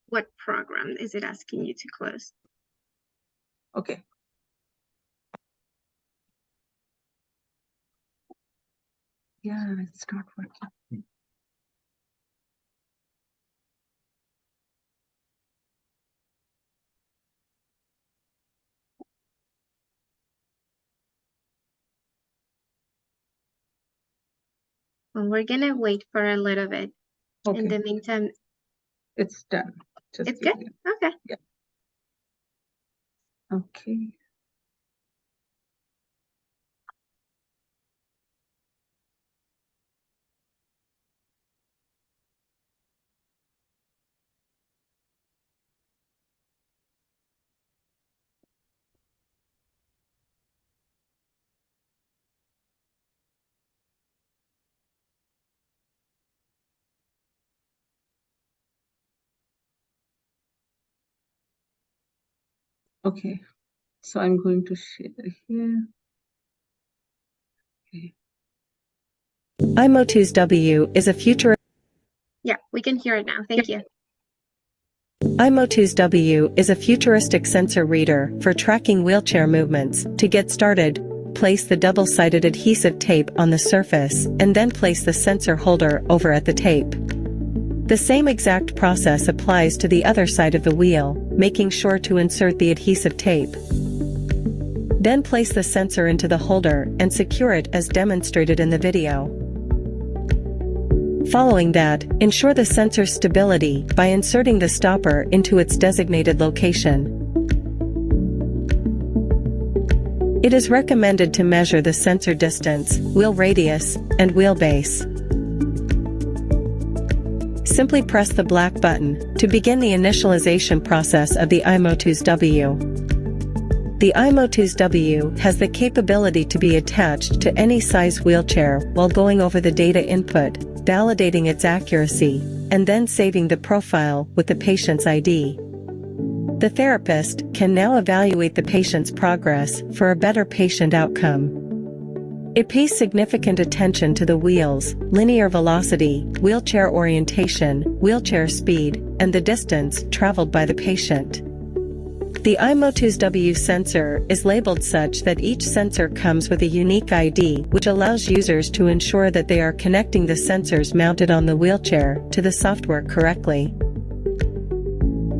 Speaker 1: What program is it asking you to close?
Speaker 16: Okay. Yeah, it's not working.
Speaker 1: Well, we're gonna wait for a little bit.
Speaker 16: Okay.
Speaker 1: In the meantime,
Speaker 16: it's done. Just
Speaker 1: it's good? Okay.
Speaker 16: Yeah. Okay. Okay, so I'm going to share here. Okay.
Speaker 18: iMotus W is a future.
Speaker 1: Yeah, we can hear it now. Thank you.
Speaker 18: iMotus W is a futuristic sensor reader for tracking wheelchair movements. To get started, place the double-sided adhesive tape on the surface and then place the sensor holder over at the tape. The same exact process applies to the other side of the wheel, making sure to insert the adhesive tape. Then place the sensor into the holder and secure it as demonstrated in the video. Following that, ensure the sensor's stability by inserting the stopper into its designated location. It is recommended to measure the sensor distance, wheel radius, and wheelbase. Simply press the black button to begin the initialization process of the iMotus W. The iMotus W has the capability to be attached to any size wheelchair while going over the data input, validating its accuracy, and then saving the profile with the patient's ID. The therapist can now evaluate the patient's progress for a better patient outcome. It pays significant attention to the wheels, linear velocity, wheelchair orientation, wheelchair speed, and the distance traveled by the patient. The iMotus W sensor is labeled such that each sensor comes with a unique ID, which allows users to ensure that they are connecting the sensors mounted on the wheelchair to the software correctly.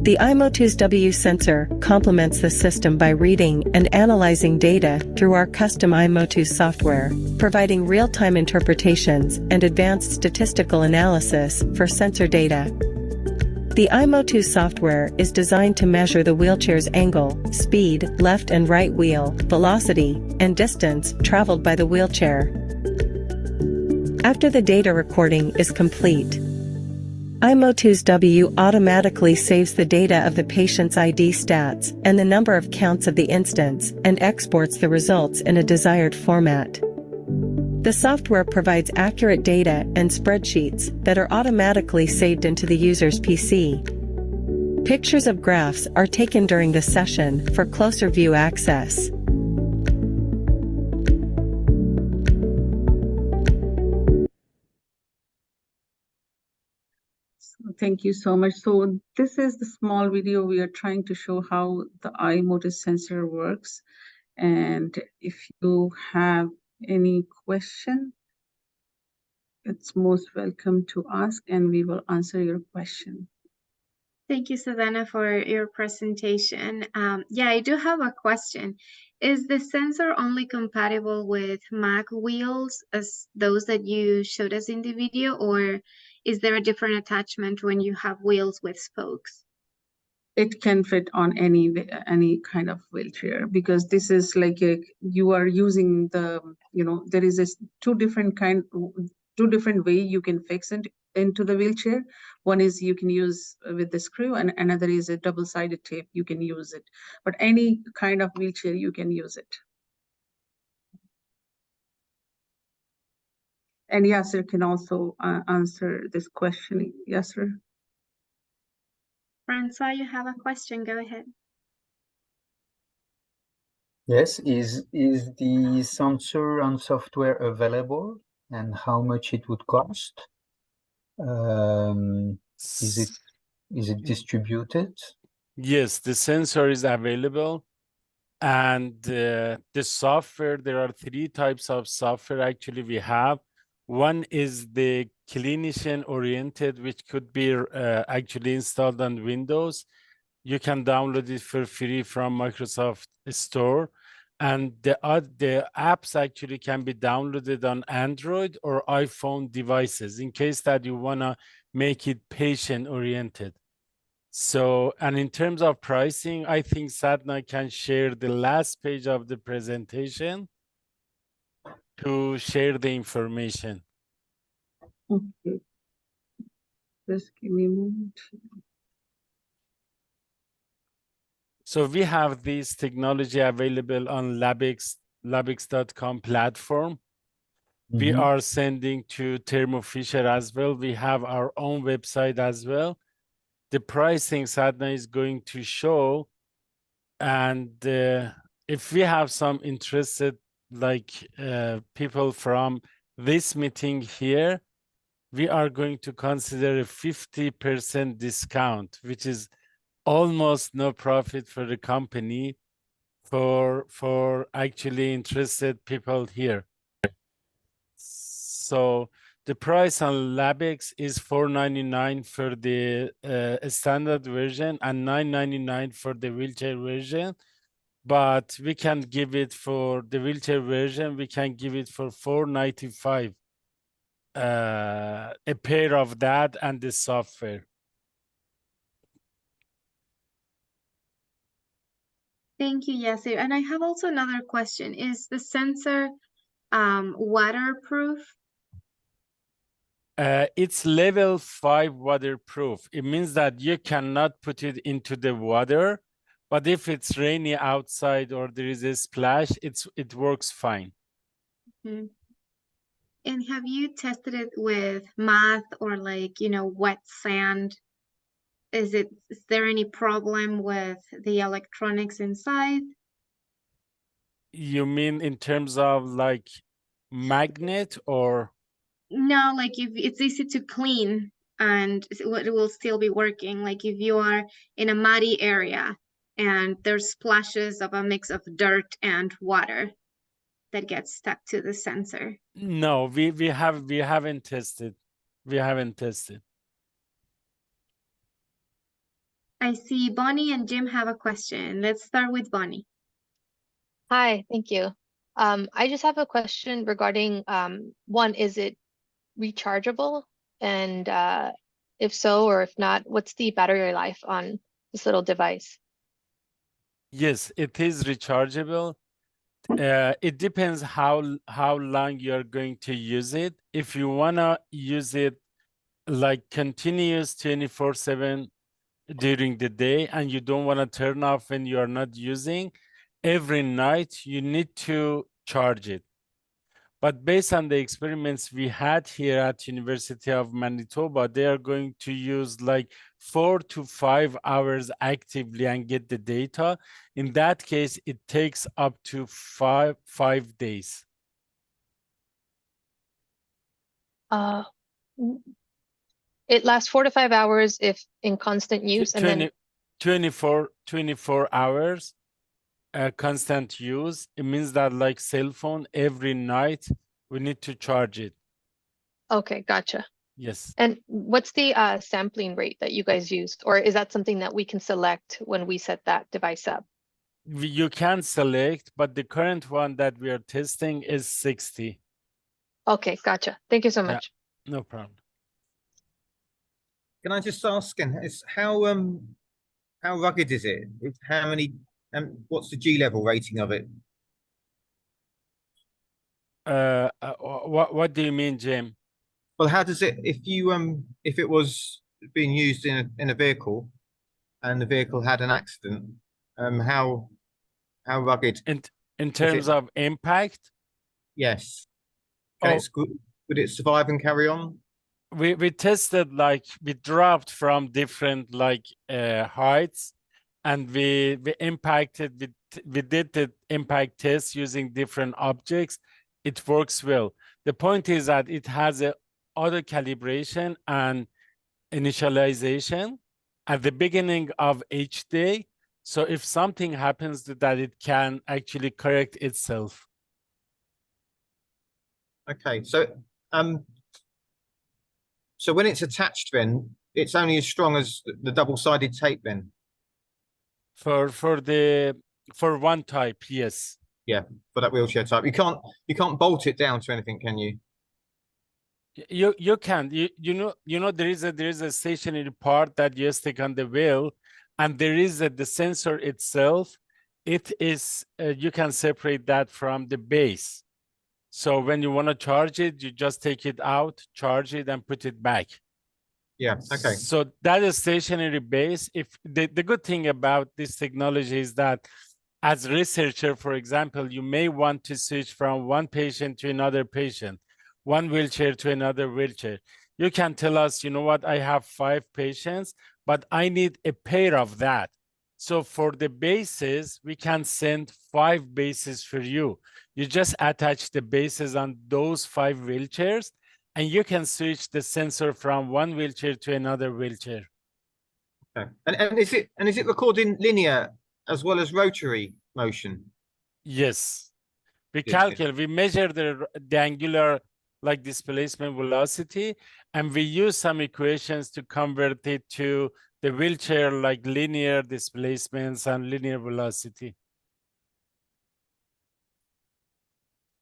Speaker 18: The iMotus W sensor complements the system by reading and analyzing data through our custom iMotus software, providing real-time interpretations and advanced statistical analysis for sensor data. The iMotus software is designed to measure the wheelchair's angle, speed, left and right wheel, velocity, and distance traveled by the wheelchair. After the data recording is complete, iMotus W automatically saves the data of the patient's ID stats and the number of counts of the instance and exports the results in a desired format. The software provides accurate data and spreadsheets that are automatically saved into the user's PC. Pictures of graphs are taken during the session for closer view access.
Speaker 16: Thank you so much. So this is the small video we are trying to show how the iMotus sensor works. And if you have any question, it's most welcome to ask and we will answer your question.
Speaker 1: Thank you, Sadhana, for your presentation. Yeah, I do have a question. Is the sensor only compatible with Mac wheels as those that you showed us in the video, or is there a different attachment when you have wheels with spokes?
Speaker 16: It can fit on any kind of wheelchair, because this is like you are using the, there is two different way you can fix it. into the wheelchair. One is you can use with the screw, and another is a double-sided tape. You can use it, but any kind of wheelchair you can use it. And Yasser can also answer this question. Yasser.
Speaker 1: Francois, you have a question. Go ahead.
Speaker 4: Yes, is the sensor and software available, and how much it would cost? Is it distributed?
Speaker 17: Yes, the sensor is available. And the software, there are 3 types of software actually we have. One is the clinician oriented, which could be actually installed on Windows. You can download it for free from Microsoft Store. And the apps actually can be downloaded on Android or iPhone devices in case that you want to make it patient oriented. So, and in terms of pricing, I think Sadhana can share the last page of the presentation to share the information.
Speaker 16: Okay. Just give me a moment.
Speaker 17: So we have this technology available on labix.com platform. We are sending to Thermo Fisher as well. We have our own website as well. The pricing Sadhana is going to show, and if we have some interested people from this meeting here, we are going to consider a 50% discount, which is almost no profit for the company for actually interested people here. So the price on Labix is $499 for the standard version and $999 for the wheelchair version. But we can give it for the wheelchair version, we can give it for $495, a pair of that and the software.
Speaker 1: Thank you, Yasser. And I have also another question. Is the sensor waterproof?
Speaker 17: It's level 5 waterproof. It means that you cannot put it into the water, but if it's rainy outside or there is a splash, it works fine.
Speaker 1: Mm-hmm. And have you tested it with mud or wet sand? Is there any problem with the electronics inside?
Speaker 17: You mean in terms of magnet or?
Speaker 1: No, if it's easy to clean and it will still be working. Like if you are in a muddy area and there's splashes of a mix of dirt and water that gets stuck to the sensor.
Speaker 17: No, we haven't tested. We haven't tested.
Speaker 1: I see Bonnie and Jim have a question. Let's start with Bonnie.
Speaker 19: Hi, thank you. I just have a question regarding one, is it rechargeable? And if so, or if not, what's the battery life on this little device?
Speaker 17: Yes, it is rechargeable. It depends how long you're going to use it. If you wanna use it continuous 24/7 during the day and you don't want to turn off when you are not using, every night you need to charge it. But based on the experiments we had here at University of Manitoba, they are going to use 4 to 5 hours actively and get the data. In that case, it takes up to five days.
Speaker 19: It lasts 4 to 5 hours if in constant use, and then
Speaker 17: 24 hours constant use. It means that cell phone, every night we need to charge it.
Speaker 19: Okay, gotcha.
Speaker 17: Yes.
Speaker 19: And what's the sampling rate that you guys use, or is that something that we can select when we set that device up?
Speaker 17: You can select, but the current one that we are testing is 60.
Speaker 19: Okay, gotcha. Thank you so much.
Speaker 17: No problem.
Speaker 11: Can I just ask, how rugged is it? How many, what's the G level rating of it?
Speaker 17: What do you mean, Jim?
Speaker 11: Well, how does it, if it was being used in a vehicle and the vehicle had an accident, how rugged?
Speaker 17: In terms of impact?
Speaker 11: Yes.
Speaker 17: Oh,
Speaker 11: Would it survive and carry on?
Speaker 17: We tested, like, we dropped from different heights, and we impacted, we did the impact test using different objects. It works well. The point is that it has a auto calibration and initialization at the beginning of each day. So if something happens to that, it can actually correct itself.
Speaker 11: Okay, so so when it's attached, then it's only as strong as the double-sided tape, then.
Speaker 17: For one type, yes.
Speaker 11: Yeah, for that wheelchair type, you can't bolt it down to anything, can you?
Speaker 17: You can. You know there is a stationary part that you stick on the wheel, and there is the sensor itself. It is you can separate that from the base. So when you want to charge it, you just take it out, charge it, and put it back.
Speaker 11: Yeah, okay.
Speaker 17: So that is stationary base. If the good thing about this technology is that as a researcher, for example, you may want to switch from one patient to another patient, one wheelchair to another wheelchair. You can tell us, you know what, I have 5 patients, but I need a pair of that. So for the bases, we can send 5 bases for you. You just attach the bases on those 5 wheelchairs, and you can switch the sensor from one wheelchair to another wheelchair.
Speaker 11: Okay. And is it recording linear as well as rotary motion?
Speaker 17: Yes. We
Speaker 11: Yes,
Speaker 17: calculate, we measure the angular displacement velocity, and we use some equations to convert it to the wheelchair linear displacements and linear velocity.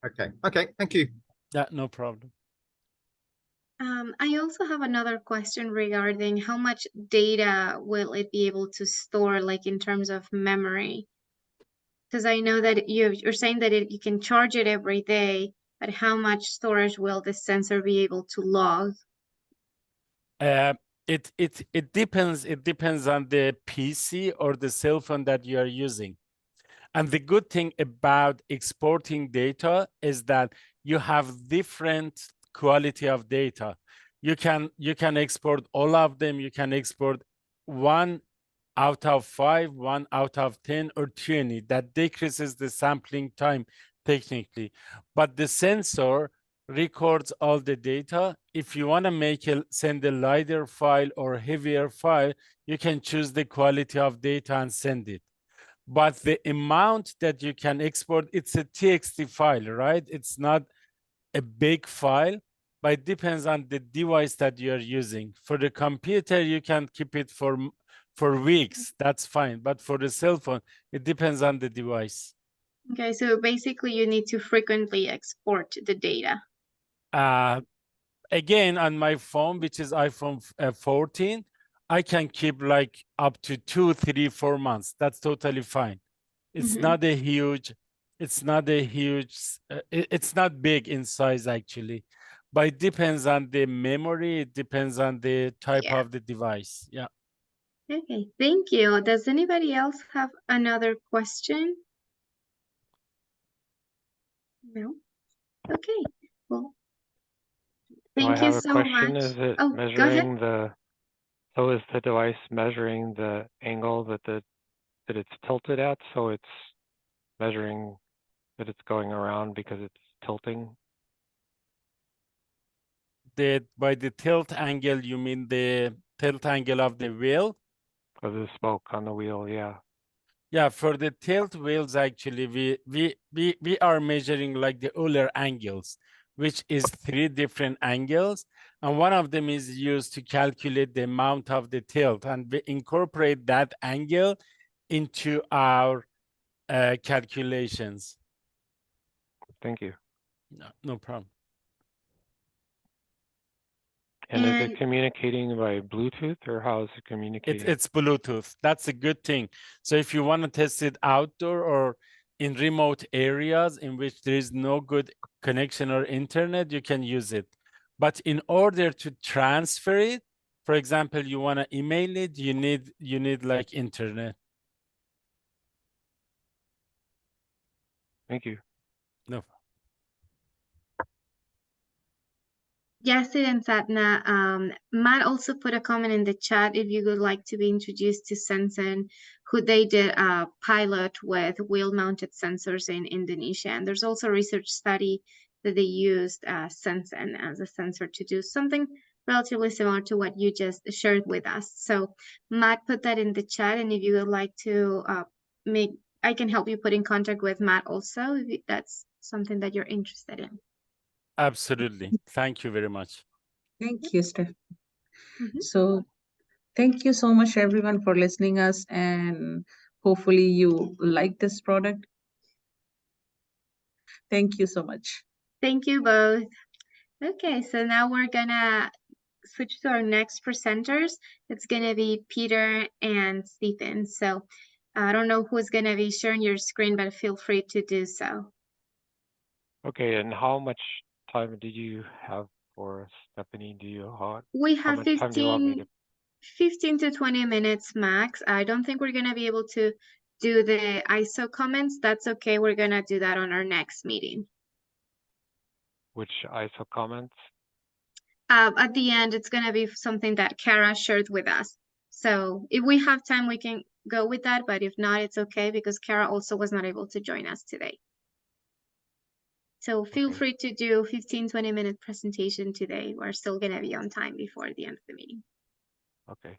Speaker 11: Okay, thank you.
Speaker 17: Yeah, no problem.
Speaker 1: I also have another question regarding how much data will it be able to store, like in terms of memory? Because I know that you're saying that you can charge it every day, but how much storage will the sensor be able to log?
Speaker 17: It depends. It depends on the PC or the cell phone that you are using. And the good thing about exporting data is that you have different quality of data. You can export all of them. You can export 1 out of 5, 1 out of 10, or 20. That decreases the sampling time technically. But the sensor records all the data. If you want to send a lighter file or heavier file, you can choose the quality of data and send it. But the amount that you can export, it's a TXT file, right? It's not a big file, but it depends on the device that you're using. For the computer, you can keep it for weeks, that's fine. But for the cell phone, it depends on the device.
Speaker 1: Okay, so basically you need to frequently export the data.
Speaker 17: Again, on my phone, which is iPhone 14, I can keep up to 2, 3, 4 months. That's totally fine. It's not a huge, it's not big in size actually, but it depends on the memory. It depends on the type of the device. Yeah.
Speaker 1: Okay, thank you. Does anybody else have another question? No? Okay, well, thank you so much.
Speaker 14: Is it
Speaker 1: Oh, go ahead.
Speaker 14: measuring so is the device measuring the angle that it's tilted at? So it's measuring that it's going around because it's tilting?
Speaker 17: By the tilt angle, you mean the tilt angle of the wheel?
Speaker 14: For the spoke on the wheel, yeah.
Speaker 17: Yeah, for the tilt wheels, actually, we are measuring the Euler angles, which is 3 different angles. And one of them is used to calculate the amount of the tilt. And we incorporate that angle into our calculations.
Speaker 14: Thank you.
Speaker 17: No problem.
Speaker 14: And is it communicating by Bluetooth, or how is it communicating?
Speaker 17: It's Bluetooth. That's a good thing. So if you want to test it outdoor or in remote areas in which there is no good connection or internet, you can use it. But in order to transfer it, for example, you want to email it, you need like internet.
Speaker 14: Thank you.
Speaker 17: No.
Speaker 1: Yasir and Sadhana, Matt also put a comment in the chat if you would like to be introduced to Sensen, who they did a pilot with wheel-mounted sensors in Indonesia. And there's also a research study that they used Sensen as a sensor to do something relatively similar to what you just shared with us. So Matt put that in the chat, and if you would like to I can help you put in contact with Matt also, if that's something that you're interested in.
Speaker 17: Absolutely. Thank you very much.
Speaker 16: Thank you, Steph. So thank you so much, everyone, for listening us, and hopefully you like this product. Thank you so much.
Speaker 1: Thank you both. Okay, so now we're gonna switch to our next presenters. It's gonna be Peter and Stephen. So I don't know who's gonna be sharing your screen, but feel free to do so.
Speaker 14: Okay, and how much time did you have for Stephanie?
Speaker 1: We
Speaker 14: how
Speaker 1: have
Speaker 14: much time do you want me to?
Speaker 1: 15 to 20 minutes max. I don't think we're gonna be able to do the ISO comments. That's okay. We're gonna do that on our next meeting.
Speaker 14: Which ISO comments?
Speaker 1: At the end, it's gonna be something that Kara shared with us. So if we have time, we can go with that, but if not, it's okay because Kara also was not able to join us today. So feel free to do 15, 20-minute presentation today. We're still gonna be on time before the end of the meeting.
Speaker 14: Okay.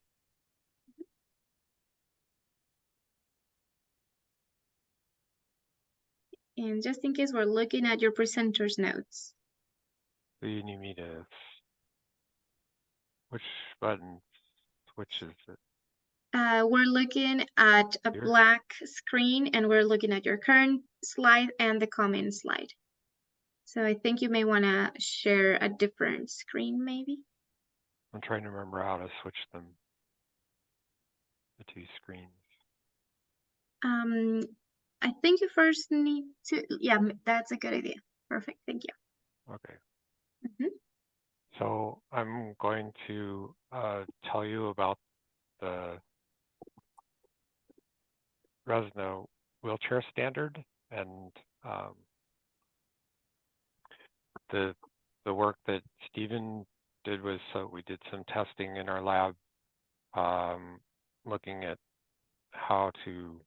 Speaker 1: And just in case, we're looking at your presenter's notes.
Speaker 14: Do you need me to? Which button switches it?
Speaker 1: We're looking at a black screen and we're looking at your current slide and the comment slide. So I think you may want to share a different screen maybe.
Speaker 14: I'm trying to remember how to switch them. The two screens.
Speaker 1: I think you first need to, yeah, that's a good idea. Perfect, thank you.
Speaker 14: Okay. So I'm going to tell you about the Resna wheelchair standard and the work that Stephen did was, so we did some testing in our lab looking at how to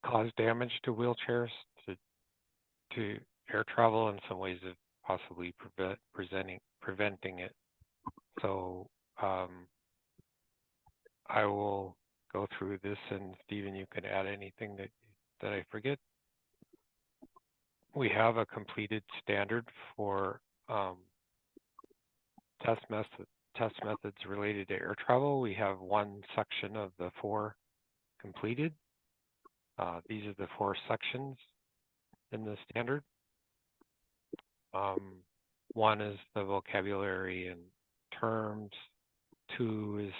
Speaker 14: cause damage to wheelchairs to air travel and some ways of possibly preventing it. So I will go through this, and Stephen, you can add anything that I forget. We have a completed standard for test methods related to air travel. We have one section of the 4 completed. These are the 4 sections in the standard. One is the vocabulary and terms. 2 is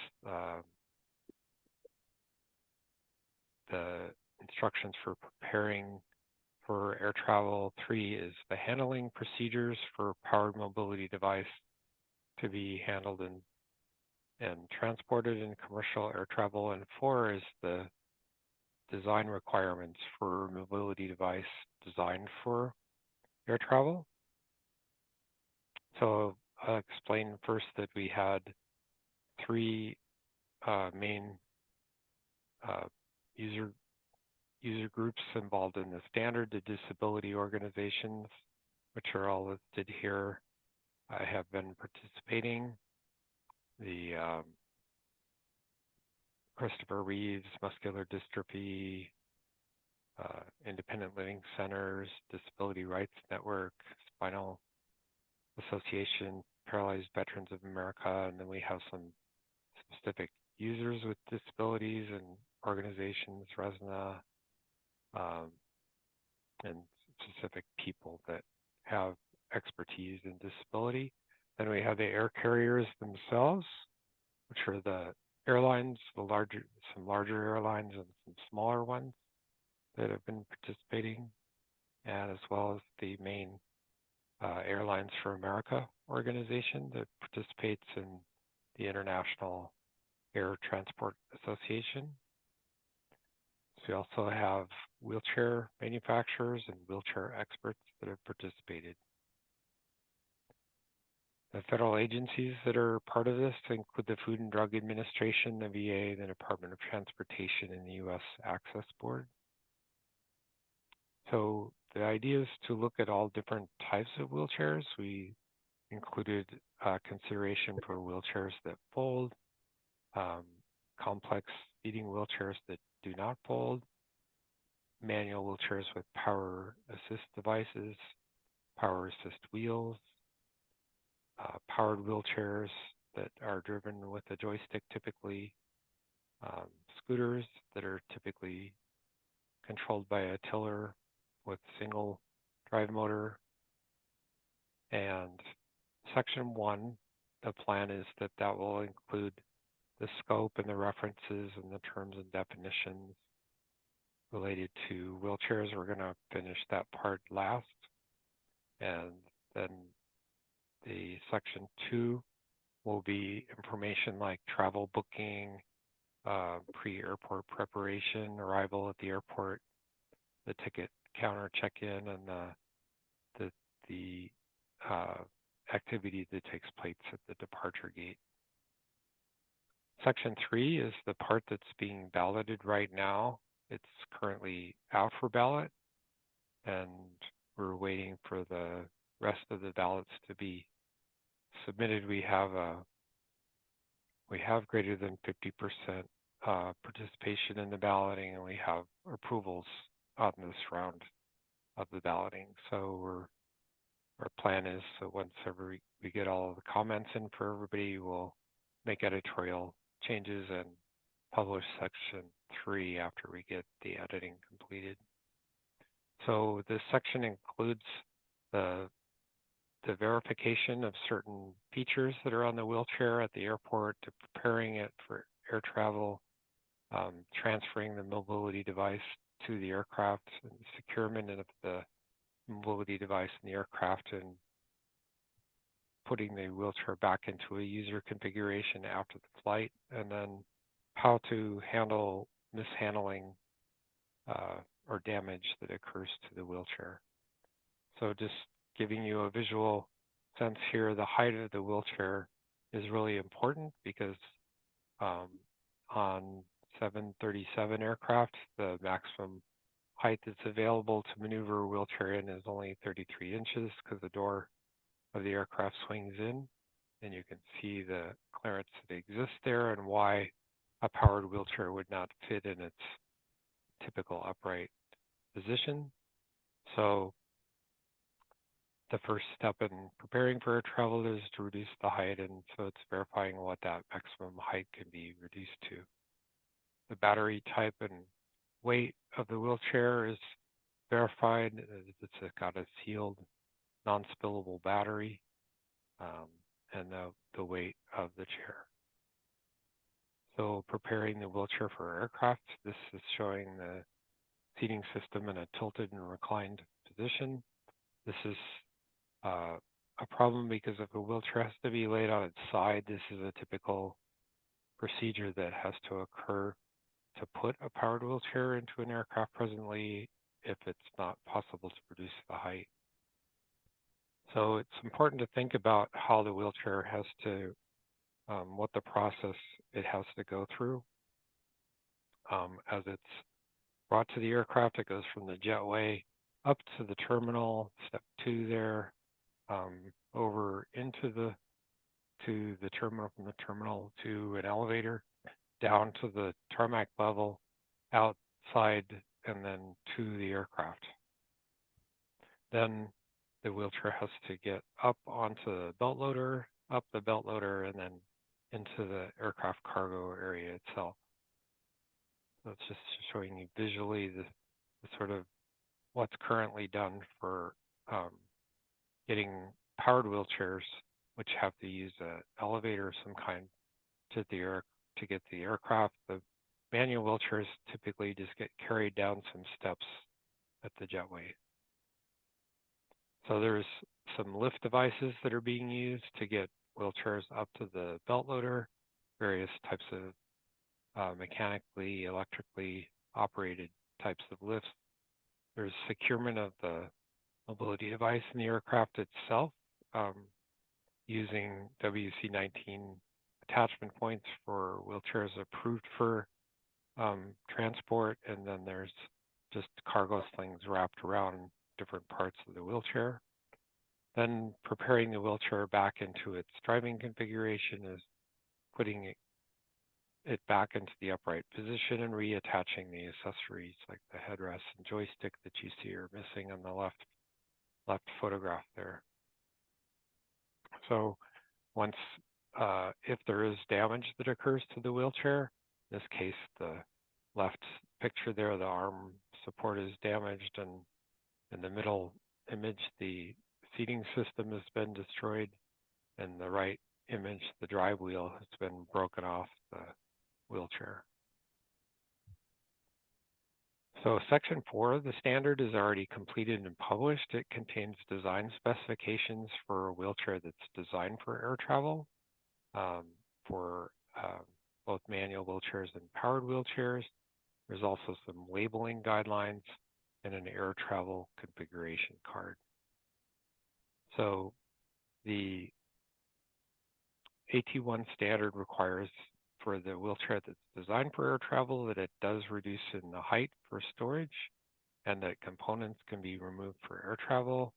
Speaker 14: the instructions for preparing for air travel. 3 is the handling procedures for powered mobility device to be handled and transported in commercial air travel. And 4 is the design requirements for mobility device designed for air travel. So I'll explain first that we had 3 main user groups involved in the standard: the disability organizations, which are all listed here. I have been participating. The Christopher Reeves Muscular Dystrophy, Independent Living Centers, Disability Rights Network, Spinal Association, Paralyzed Veterans of America, and then we have some specific users with disabilities and organizations, RESNA, and specific people that have expertise in disability. Then we have the air carriers themselves, which are the airlines, some larger airlines and some smaller ones that have been participating, and as well as the main Airlines for America organization that participates in the International Air Transport Association. So we also have wheelchair manufacturers and wheelchair experts that have participated. The federal agencies that are part of this include the Food and Drug Administration, the VA, the Department of Transportation, and the U.S. Access Board. So the idea is to look at all different types of wheelchairs. We included consideration for wheelchairs that fold, complex seating wheelchairs that do not fold, manual wheelchairs with power assist devices, power assist wheels, powered wheelchairs that are driven with a joystick typically, scooters that are typically controlled by a tiller with single drive motor. And section 1, the plan is that that will include the scope and the references and the terms and definitions related to wheelchairs. We're going to finish that part last. And then the section 2 will be information like travel booking, pre-airport preparation, arrival at the airport, the ticket counter check-in, and the activity that takes place at the departure gate. Section 3 is the part that's being balloted right now. It's currently out for ballot, and we're waiting for the rest of the ballots to be submitted. We have greater than 50% participation in the balloting, and we have approvals on this round of the balloting. So our plan is that once we get all of the comments in for everybody, we'll make editorial changes and publish section 3 after we get the editing completed. So this section includes the verification of certain features that are on the wheelchair at the airport, to preparing it for air travel, transferring the mobility device to the aircraft, and securement of the mobility device in the aircraft, and putting the wheelchair back into a user configuration after the flight, and then how to handle mishandling or damage that occurs to the wheelchair. So just giving you a visual sense here, the height of the wheelchair is really important because on 737 aircraft, the maximum height that's available to maneuver a wheelchair in is only 33 inches because the door of the aircraft swings in, and you can see the clearance that exists there and why a powered wheelchair would not fit in its typical upright position. So the first step in preparing for air travel is to reduce the height, and so it's verifying what that maximum height can be reduced to. The battery type and weight of the wheelchair is verified. It's got a sealed, non-spillable battery, and the weight of the chair. So preparing the wheelchair for aircraft, this is showing the seating system in a tilted and reclined position. This is a problem because if a wheelchair has to be laid on its side, this is a typical procedure that has to occur to put a powered wheelchair into an aircraft presently if it's not possible to reduce the height. So it's important to think about how the wheelchair has to, what the process it has to go through. As it's brought to the aircraft, it goes from the jetway up to the terminal, step 2 there, over into the terminal, from the terminal to an elevator, down to the tarmac level, outside, and then to the aircraft. Then the wheelchair has to get up onto the belt loader, up the belt loader, and then into the aircraft cargo area itself. So it's just showing you visually the sort of what's currently done for getting powered wheelchairs, which have to use an elevator of some kind to get the aircraft. The manual wheelchairs typically just get carried down some steps at the jetway. So there's some lift devices that are being used to get wheelchairs up to the belt loader, various types of mechanically, electrically operated types of lifts. There's securement of the mobility device in the aircraft itself using WC19 attachment points for wheelchairs approved for transport, and then there's just cargo slings wrapped around different parts of the wheelchair. Then preparing the wheelchair back into its driving configuration is putting it back into the upright position and reattaching the accessories like the headrest and joystick that you see are missing on the left photograph there. So once, if there is damage that occurs to the wheelchair, in this case, the left picture there, the arm support is damaged, and in the middle image, the seating system has been destroyed, and the right image, the drive wheel has been broken off the wheelchair. So Section 4 of the standard is already completed and published. It contains design specifications for a wheelchair that's designed for air travel, for both manual wheelchairs and powered wheelchairs. There's also some labeling guidelines and an air travel configuration card. So the AT1 standard requires for the wheelchair that's designed for air travel that it does reduce in the height for storage, and that components can be removed for air travel,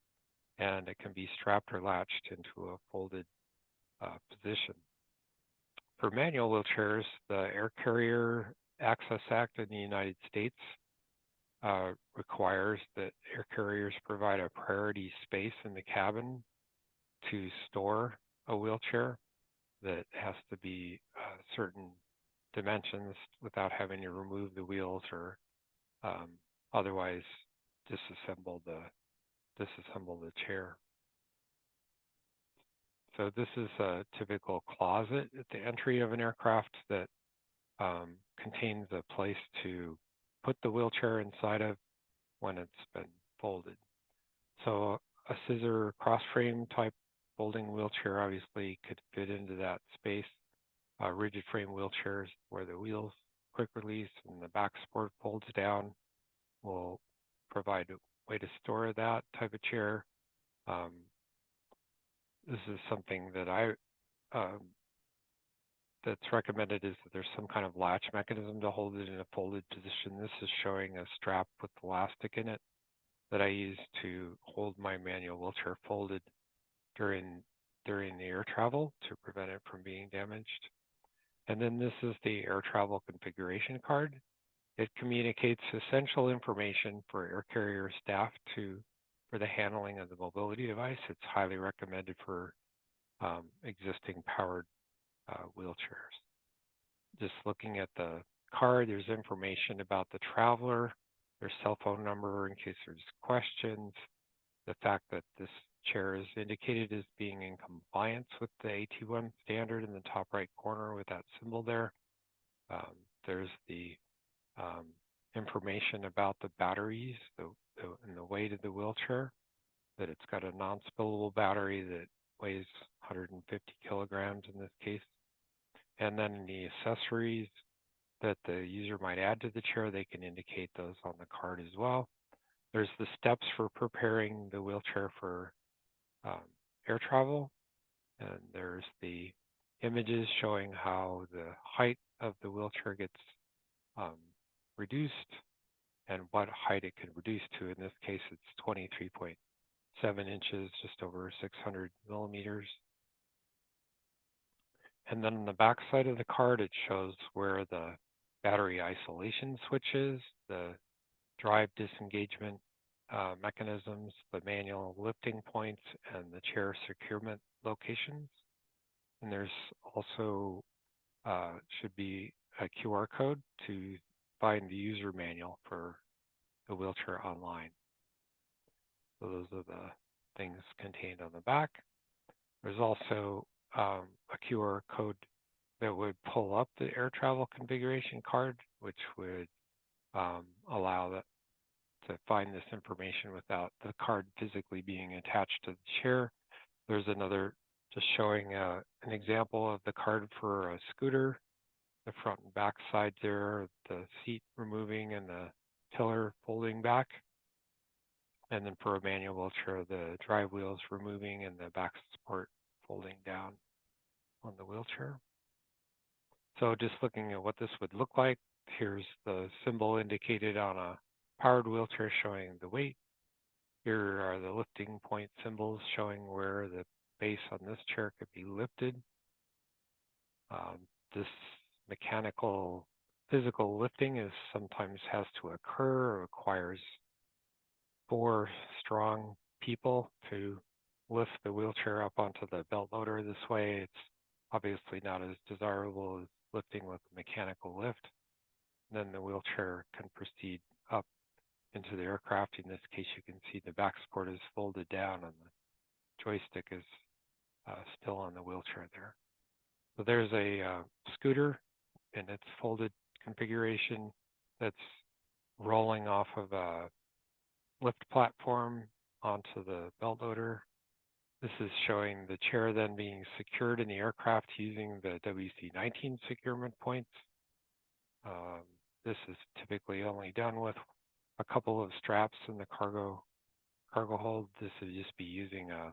Speaker 14: and it can be strapped or latched into a folded position. For manual wheelchairs, the Air Carrier Access Act in the United States requires that air carriers provide a priority space in the cabin to store a wheelchair that has to be certain dimensions without having to remove the wheels or otherwise disassemble the chair. So this is a typical closet at the entry of an aircraft that contains a place to put the wheelchair inside of when it's been folded. So a scissor cross frame type folding wheelchair obviously could fit into that space. Rigid frame wheelchairs where the wheels quick release and the back support folds down will provide a way to store that type of chair. This is something that that's recommended, is that there's some kind of latch mechanism to hold it in a folded position. This is showing a strap with elastic in it that I use to hold my manual wheelchair folded during the air travel to prevent it from being damaged. And then this is the air travel configuration card. It communicates essential information for air carrier staff for the handling of the mobility device. It's highly recommended for existing powered wheelchairs. Just looking at the card, there's information about the traveler, their cell phone number in case there's questions, the fact that this chair is indicated as being in compliance with the AT1 standard in the top right corner with that symbol there. There's the information about the batteries and the weight of the wheelchair, that it's got a non-spillable battery that weighs 150 kilograms in this case. And then the accessories that the user might add to the chair, they can indicate those on the card as well. There's the steps for preparing the wheelchair for air travel, and there's the images showing how the height of the wheelchair gets reduced and what height it can reduce to. In this case, it's 23.7 inches, just over 600 millimeters. And then on the back side of the card, it shows where the battery isolation switch is, the drive disengagement mechanisms, the manual lifting points, and the chair securement locations. And there's also should be a QR code to find the user manual for the wheelchair online. So those are the things contained on the back. There's also a QR code that would pull up the air travel configuration card, which would allow to find this information without the card physically being attached to the chair. There's another just showing an example of the card for a scooter, the front and back side there, the seat removing and the tiller folding back. And then for a manual wheelchair, the drive wheels removing and the back support folding down on the wheelchair. So just looking at what this would look like, here's the symbol indicated on a powered wheelchair showing the weight. Here are the lifting point symbols showing where the base on this chair could be lifted. This mechanical, physical lifting is sometimes has to occur, requires 4 strong people to lift the wheelchair up onto the belt loader this way. It's obviously not as desirable as lifting with a mechanical lift. Then the wheelchair can proceed up into the aircraft. In this case, you can see the back support is folded down and the joystick is still on the wheelchair there. So there's a scooter in its folded configuration that's rolling off of a lift platform onto the belt loader. This is showing the chair then being secured in the aircraft using the WC-19 securement points. This is typically only done with a couple of straps in the cargo hold. This would just be using a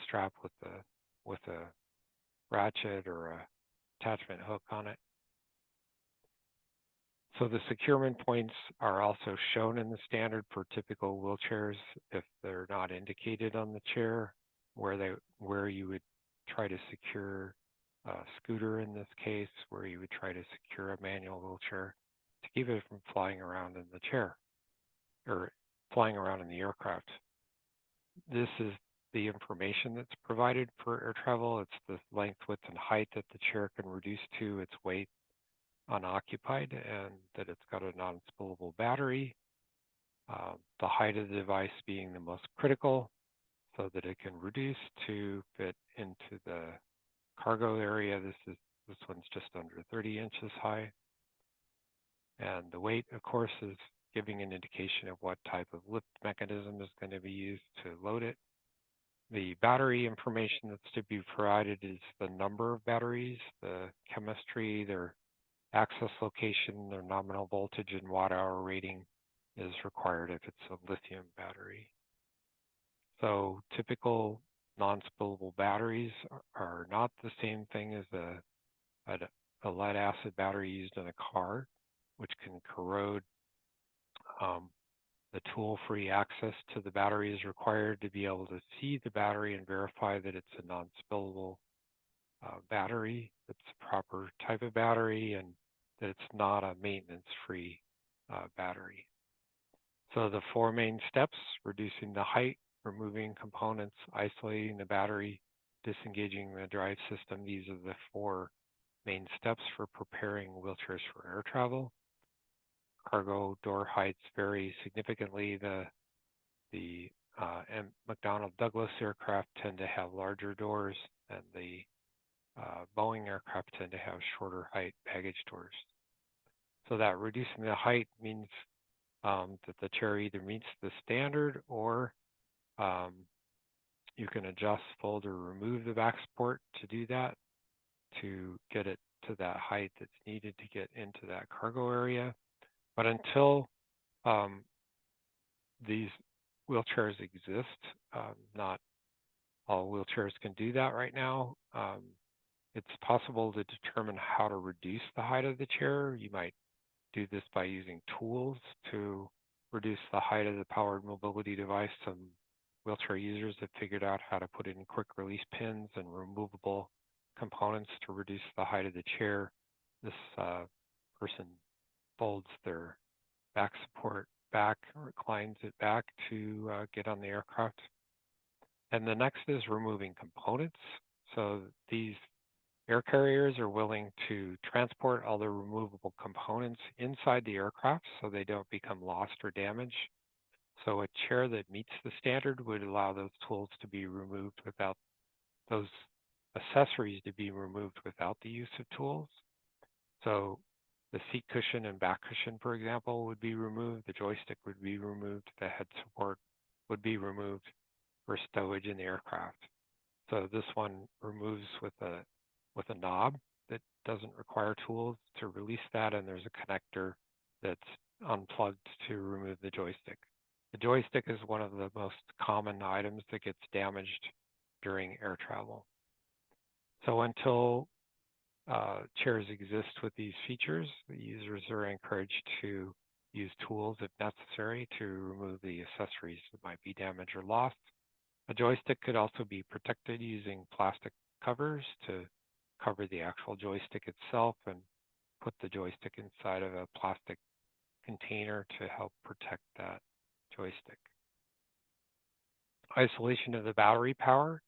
Speaker 14: strap with a ratchet or a attachment hook on it. So the securement points are also shown in the standard for typical wheelchairs if they're not indicated on the chair, where you would try to secure a scooter in this case, where you would try to secure a manual wheelchair to keep it from flying around in the chair or flying around in the aircraft. This is the information that's provided for air travel. It's the length, width, and height that the chair can reduce to, its weight unoccupied, and that it's got a non-spoolable battery. The height of the device being the most critical so that it can reduce to fit into the cargo area. This one's just under 30 inches high. And the weight, of course, is giving an indication of what type of lift mechanism is going to be used to load it. The battery information that's to be provided is the number of batteries, the chemistry, their access location, their nominal voltage and watt-hour rating is required if it's a lithium battery. So typical non-spoolable batteries are not the same thing as a lead acid battery used in a car, which can corrode. The tool-free access to the battery is required to be able to see the battery and verify that it's a non-spillable battery, it's a proper type of battery, and that it's not a maintenance-free battery. So the 4 main steps: reducing the height, removing components, isolating the battery, disengaging the drive system. These are the 4 main steps for preparing wheelchairs for air travel. Cargo door heights vary significantly. The McDonnell Douglas aircraft tend to have larger doors, and the Boeing aircraft tend to have shorter height baggage doors. So that reducing the height means that the chair either meets the standard, or you can adjust, fold, or remove the back support to do that, to get it to that height that's needed to get into that cargo area. But until these wheelchairs exist, not all wheelchairs can do that right now. It's possible to determine how to reduce the height of the chair. You might do this by using tools to reduce the height of the powered mobility device. Some wheelchair users have figured out how to put in quick release pins and removable components to reduce the height of the chair. This person folds their back support back, reclines it back to get on the aircraft. And the next is removing components. So these air carriers are willing to transport all the removable components inside the aircraft so they don't become lost or damaged. So a chair that meets the standard would allow those tools to be removed without those accessories to be removed without the use of tools. So The seat cushion and back cushion, for example, would be removed. The joystick would be removed. The head support would be removed for stowage in the aircraft. So this one removes with a knob that doesn't require tools to release that, and there's a connector that's unplugged to remove the joystick. The joystick is one of the most common items that gets damaged during air travel. So until chairs exist with these features, the users are encouraged to use tools if necessary to remove the accessories that might be damaged or lost. A joystick could also be protected using plastic covers to cover the actual joystick itself and put the joystick inside of a plastic container to help protect that joystick. Isolation of the battery power.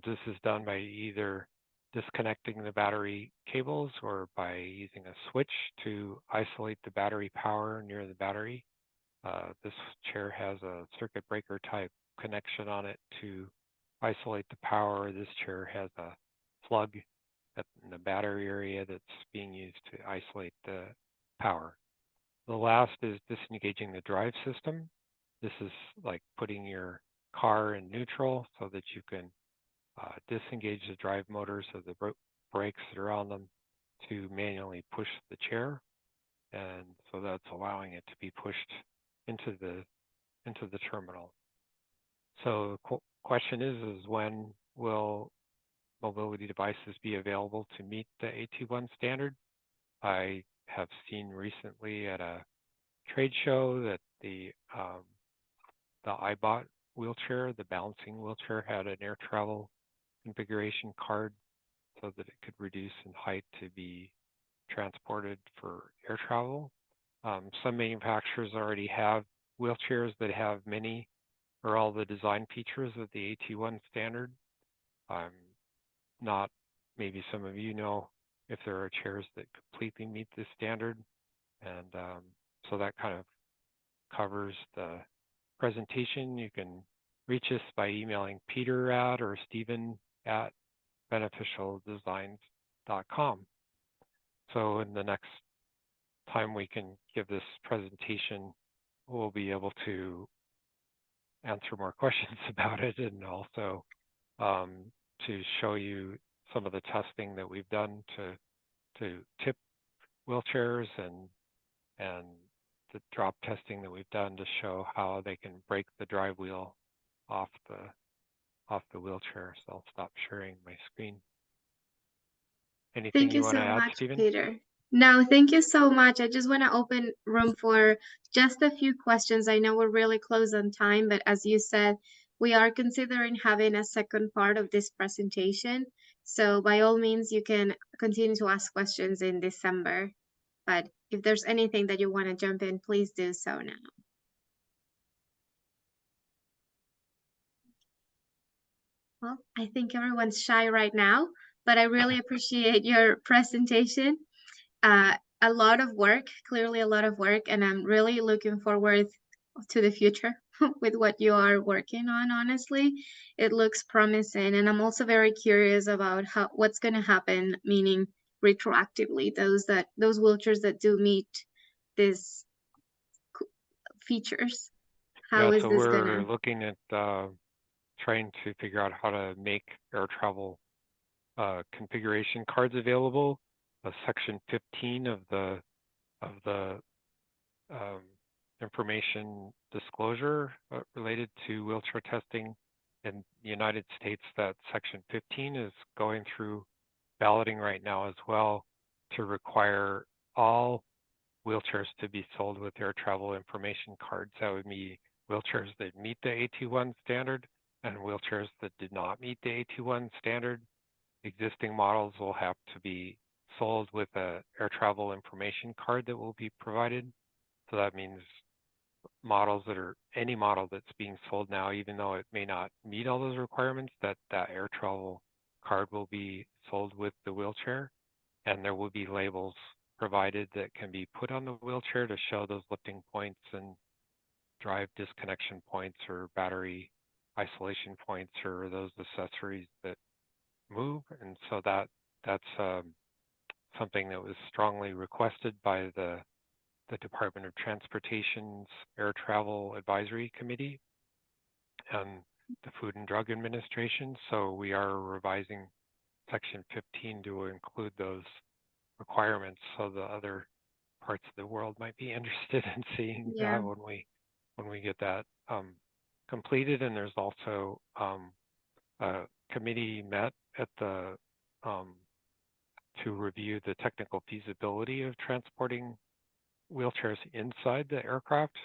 Speaker 14: This is done by either disconnecting the battery cables or by using a switch to isolate the battery power near the battery. This chair has a circuit breaker type connection on it to isolate the power. This chair has a plug in the battery area that's being used to isolate the power. The last is disengaging the drive system. This is like putting your car in neutral so that you can disengage the drive motors of the brakes that are on them to manually push the chair. And so that's allowing it to be pushed into the terminal. So the question is when will mobility devices be available to meet the AT1 standard? I have seen recently at a trade show that the iBot wheelchair, the balancing wheelchair, had an air travel configuration card so that it could reduce in height to be transported for air travel. Some manufacturers already have wheelchairs that have many or all the design features of the AT1 standard. Not, maybe some of you know if there are chairs that completely meet this standard. And so that kind of covers the presentation. You can reach us by emailing Peter or Stephen at beneficialdesigns.com. So in the next time we can give this presentation, we'll be able to answer more questions about it, and also to show you some of the testing that we've done to tip wheelchairs and the drop testing that we've done to show how they can break the drive wheel off the wheelchair. So I'll stop sharing my screen. Anything
Speaker 1: Thank you
Speaker 14: you want
Speaker 1: so
Speaker 14: to add,
Speaker 1: much,
Speaker 14: Stephen?
Speaker 1: Peter. No, thank you so much. I just want to open room for just a few questions. I know we're really close on time, but as you said, we are considering having a second part of this presentation. So by all means, you can continue to ask questions in December. But if there's anything that you want to jump in, please do so now. Well, I think everyone's shy right now, but I really appreciate your presentation. A lot of work, clearly a lot of work, and I'm really looking forward to the future with what you are working on. Honestly, it looks promising, and I'm also very curious about what's going to happen, meaning retroactively, those wheelchairs that do meet these features. How is
Speaker 14: so
Speaker 1: this
Speaker 14: we're
Speaker 1: gonna?
Speaker 14: looking at trying to figure out how to make air travel configuration cards available. Section 15 of the information disclosure related to wheelchair testing in the United States, that Section 15 is going through balloting right now as well to require all wheelchairs to be sold with air travel information cards. That would be wheelchairs that meet the AT1 standard and wheelchairs that did not meet the AT1 standard. Existing models will have to be sold with a air travel information card that will be provided. So that means models that are, any model that's being sold now, even though it may not meet all those requirements, that air travel card will be sold with the wheelchair, and there will be labels provided that can be put on the wheelchair to show those lifting points and drive disconnection points or battery isolation points or those accessories that move. And so that's something that was strongly requested by the Department of Transportation's Air Travel Advisory Committee and the Food and Drug Administration. So we are revising Section 15 to include those requirements, so the other parts of the world might be interested in seeing that when we get that completed. And there's also a committee met at the to review the technical feasibility of transporting wheelchairs inside the aircraft.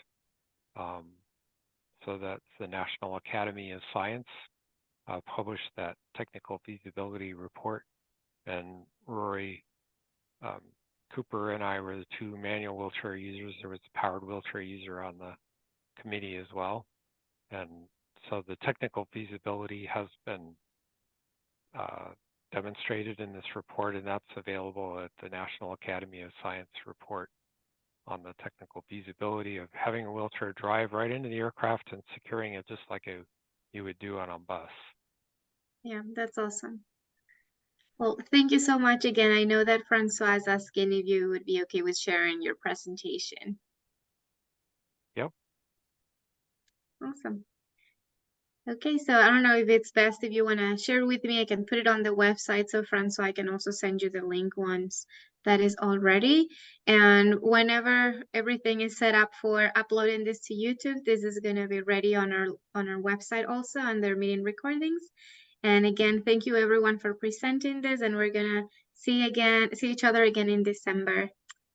Speaker 14: So that's the National Academy of Science published that technical feasibility report, and Rory Cooper and I were the two manual wheelchair users. There was a powered wheelchair user on the committee as well. And so the technical feasibility has been demonstrated in this report, and that's available at the National Academy of Science report on the technical feasibility of having a wheelchair drive right into the aircraft and securing it just like you would do on a bus.
Speaker 1: Yeah, that's awesome. Well, thank you so much again. I know that Francois is asking if you would be okay with sharing your presentation.
Speaker 14: Yep.
Speaker 1: Awesome. Okay, so I don't know if it's best if you want to share with me. I can put it on the website, so Francois, I can also send you the link once that is all ready. And whenever everything is set up for uploading this to YouTube, this is going to be ready on our website also under meeting recordings. And again, thank you everyone for presenting this, and we're gonna see each other again in December,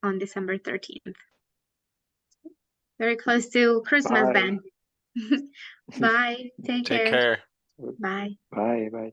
Speaker 1: on December 13th. Very close to Christmas then. Bye. Take care.
Speaker 12: care.
Speaker 1: Bye.
Speaker 12: Bye.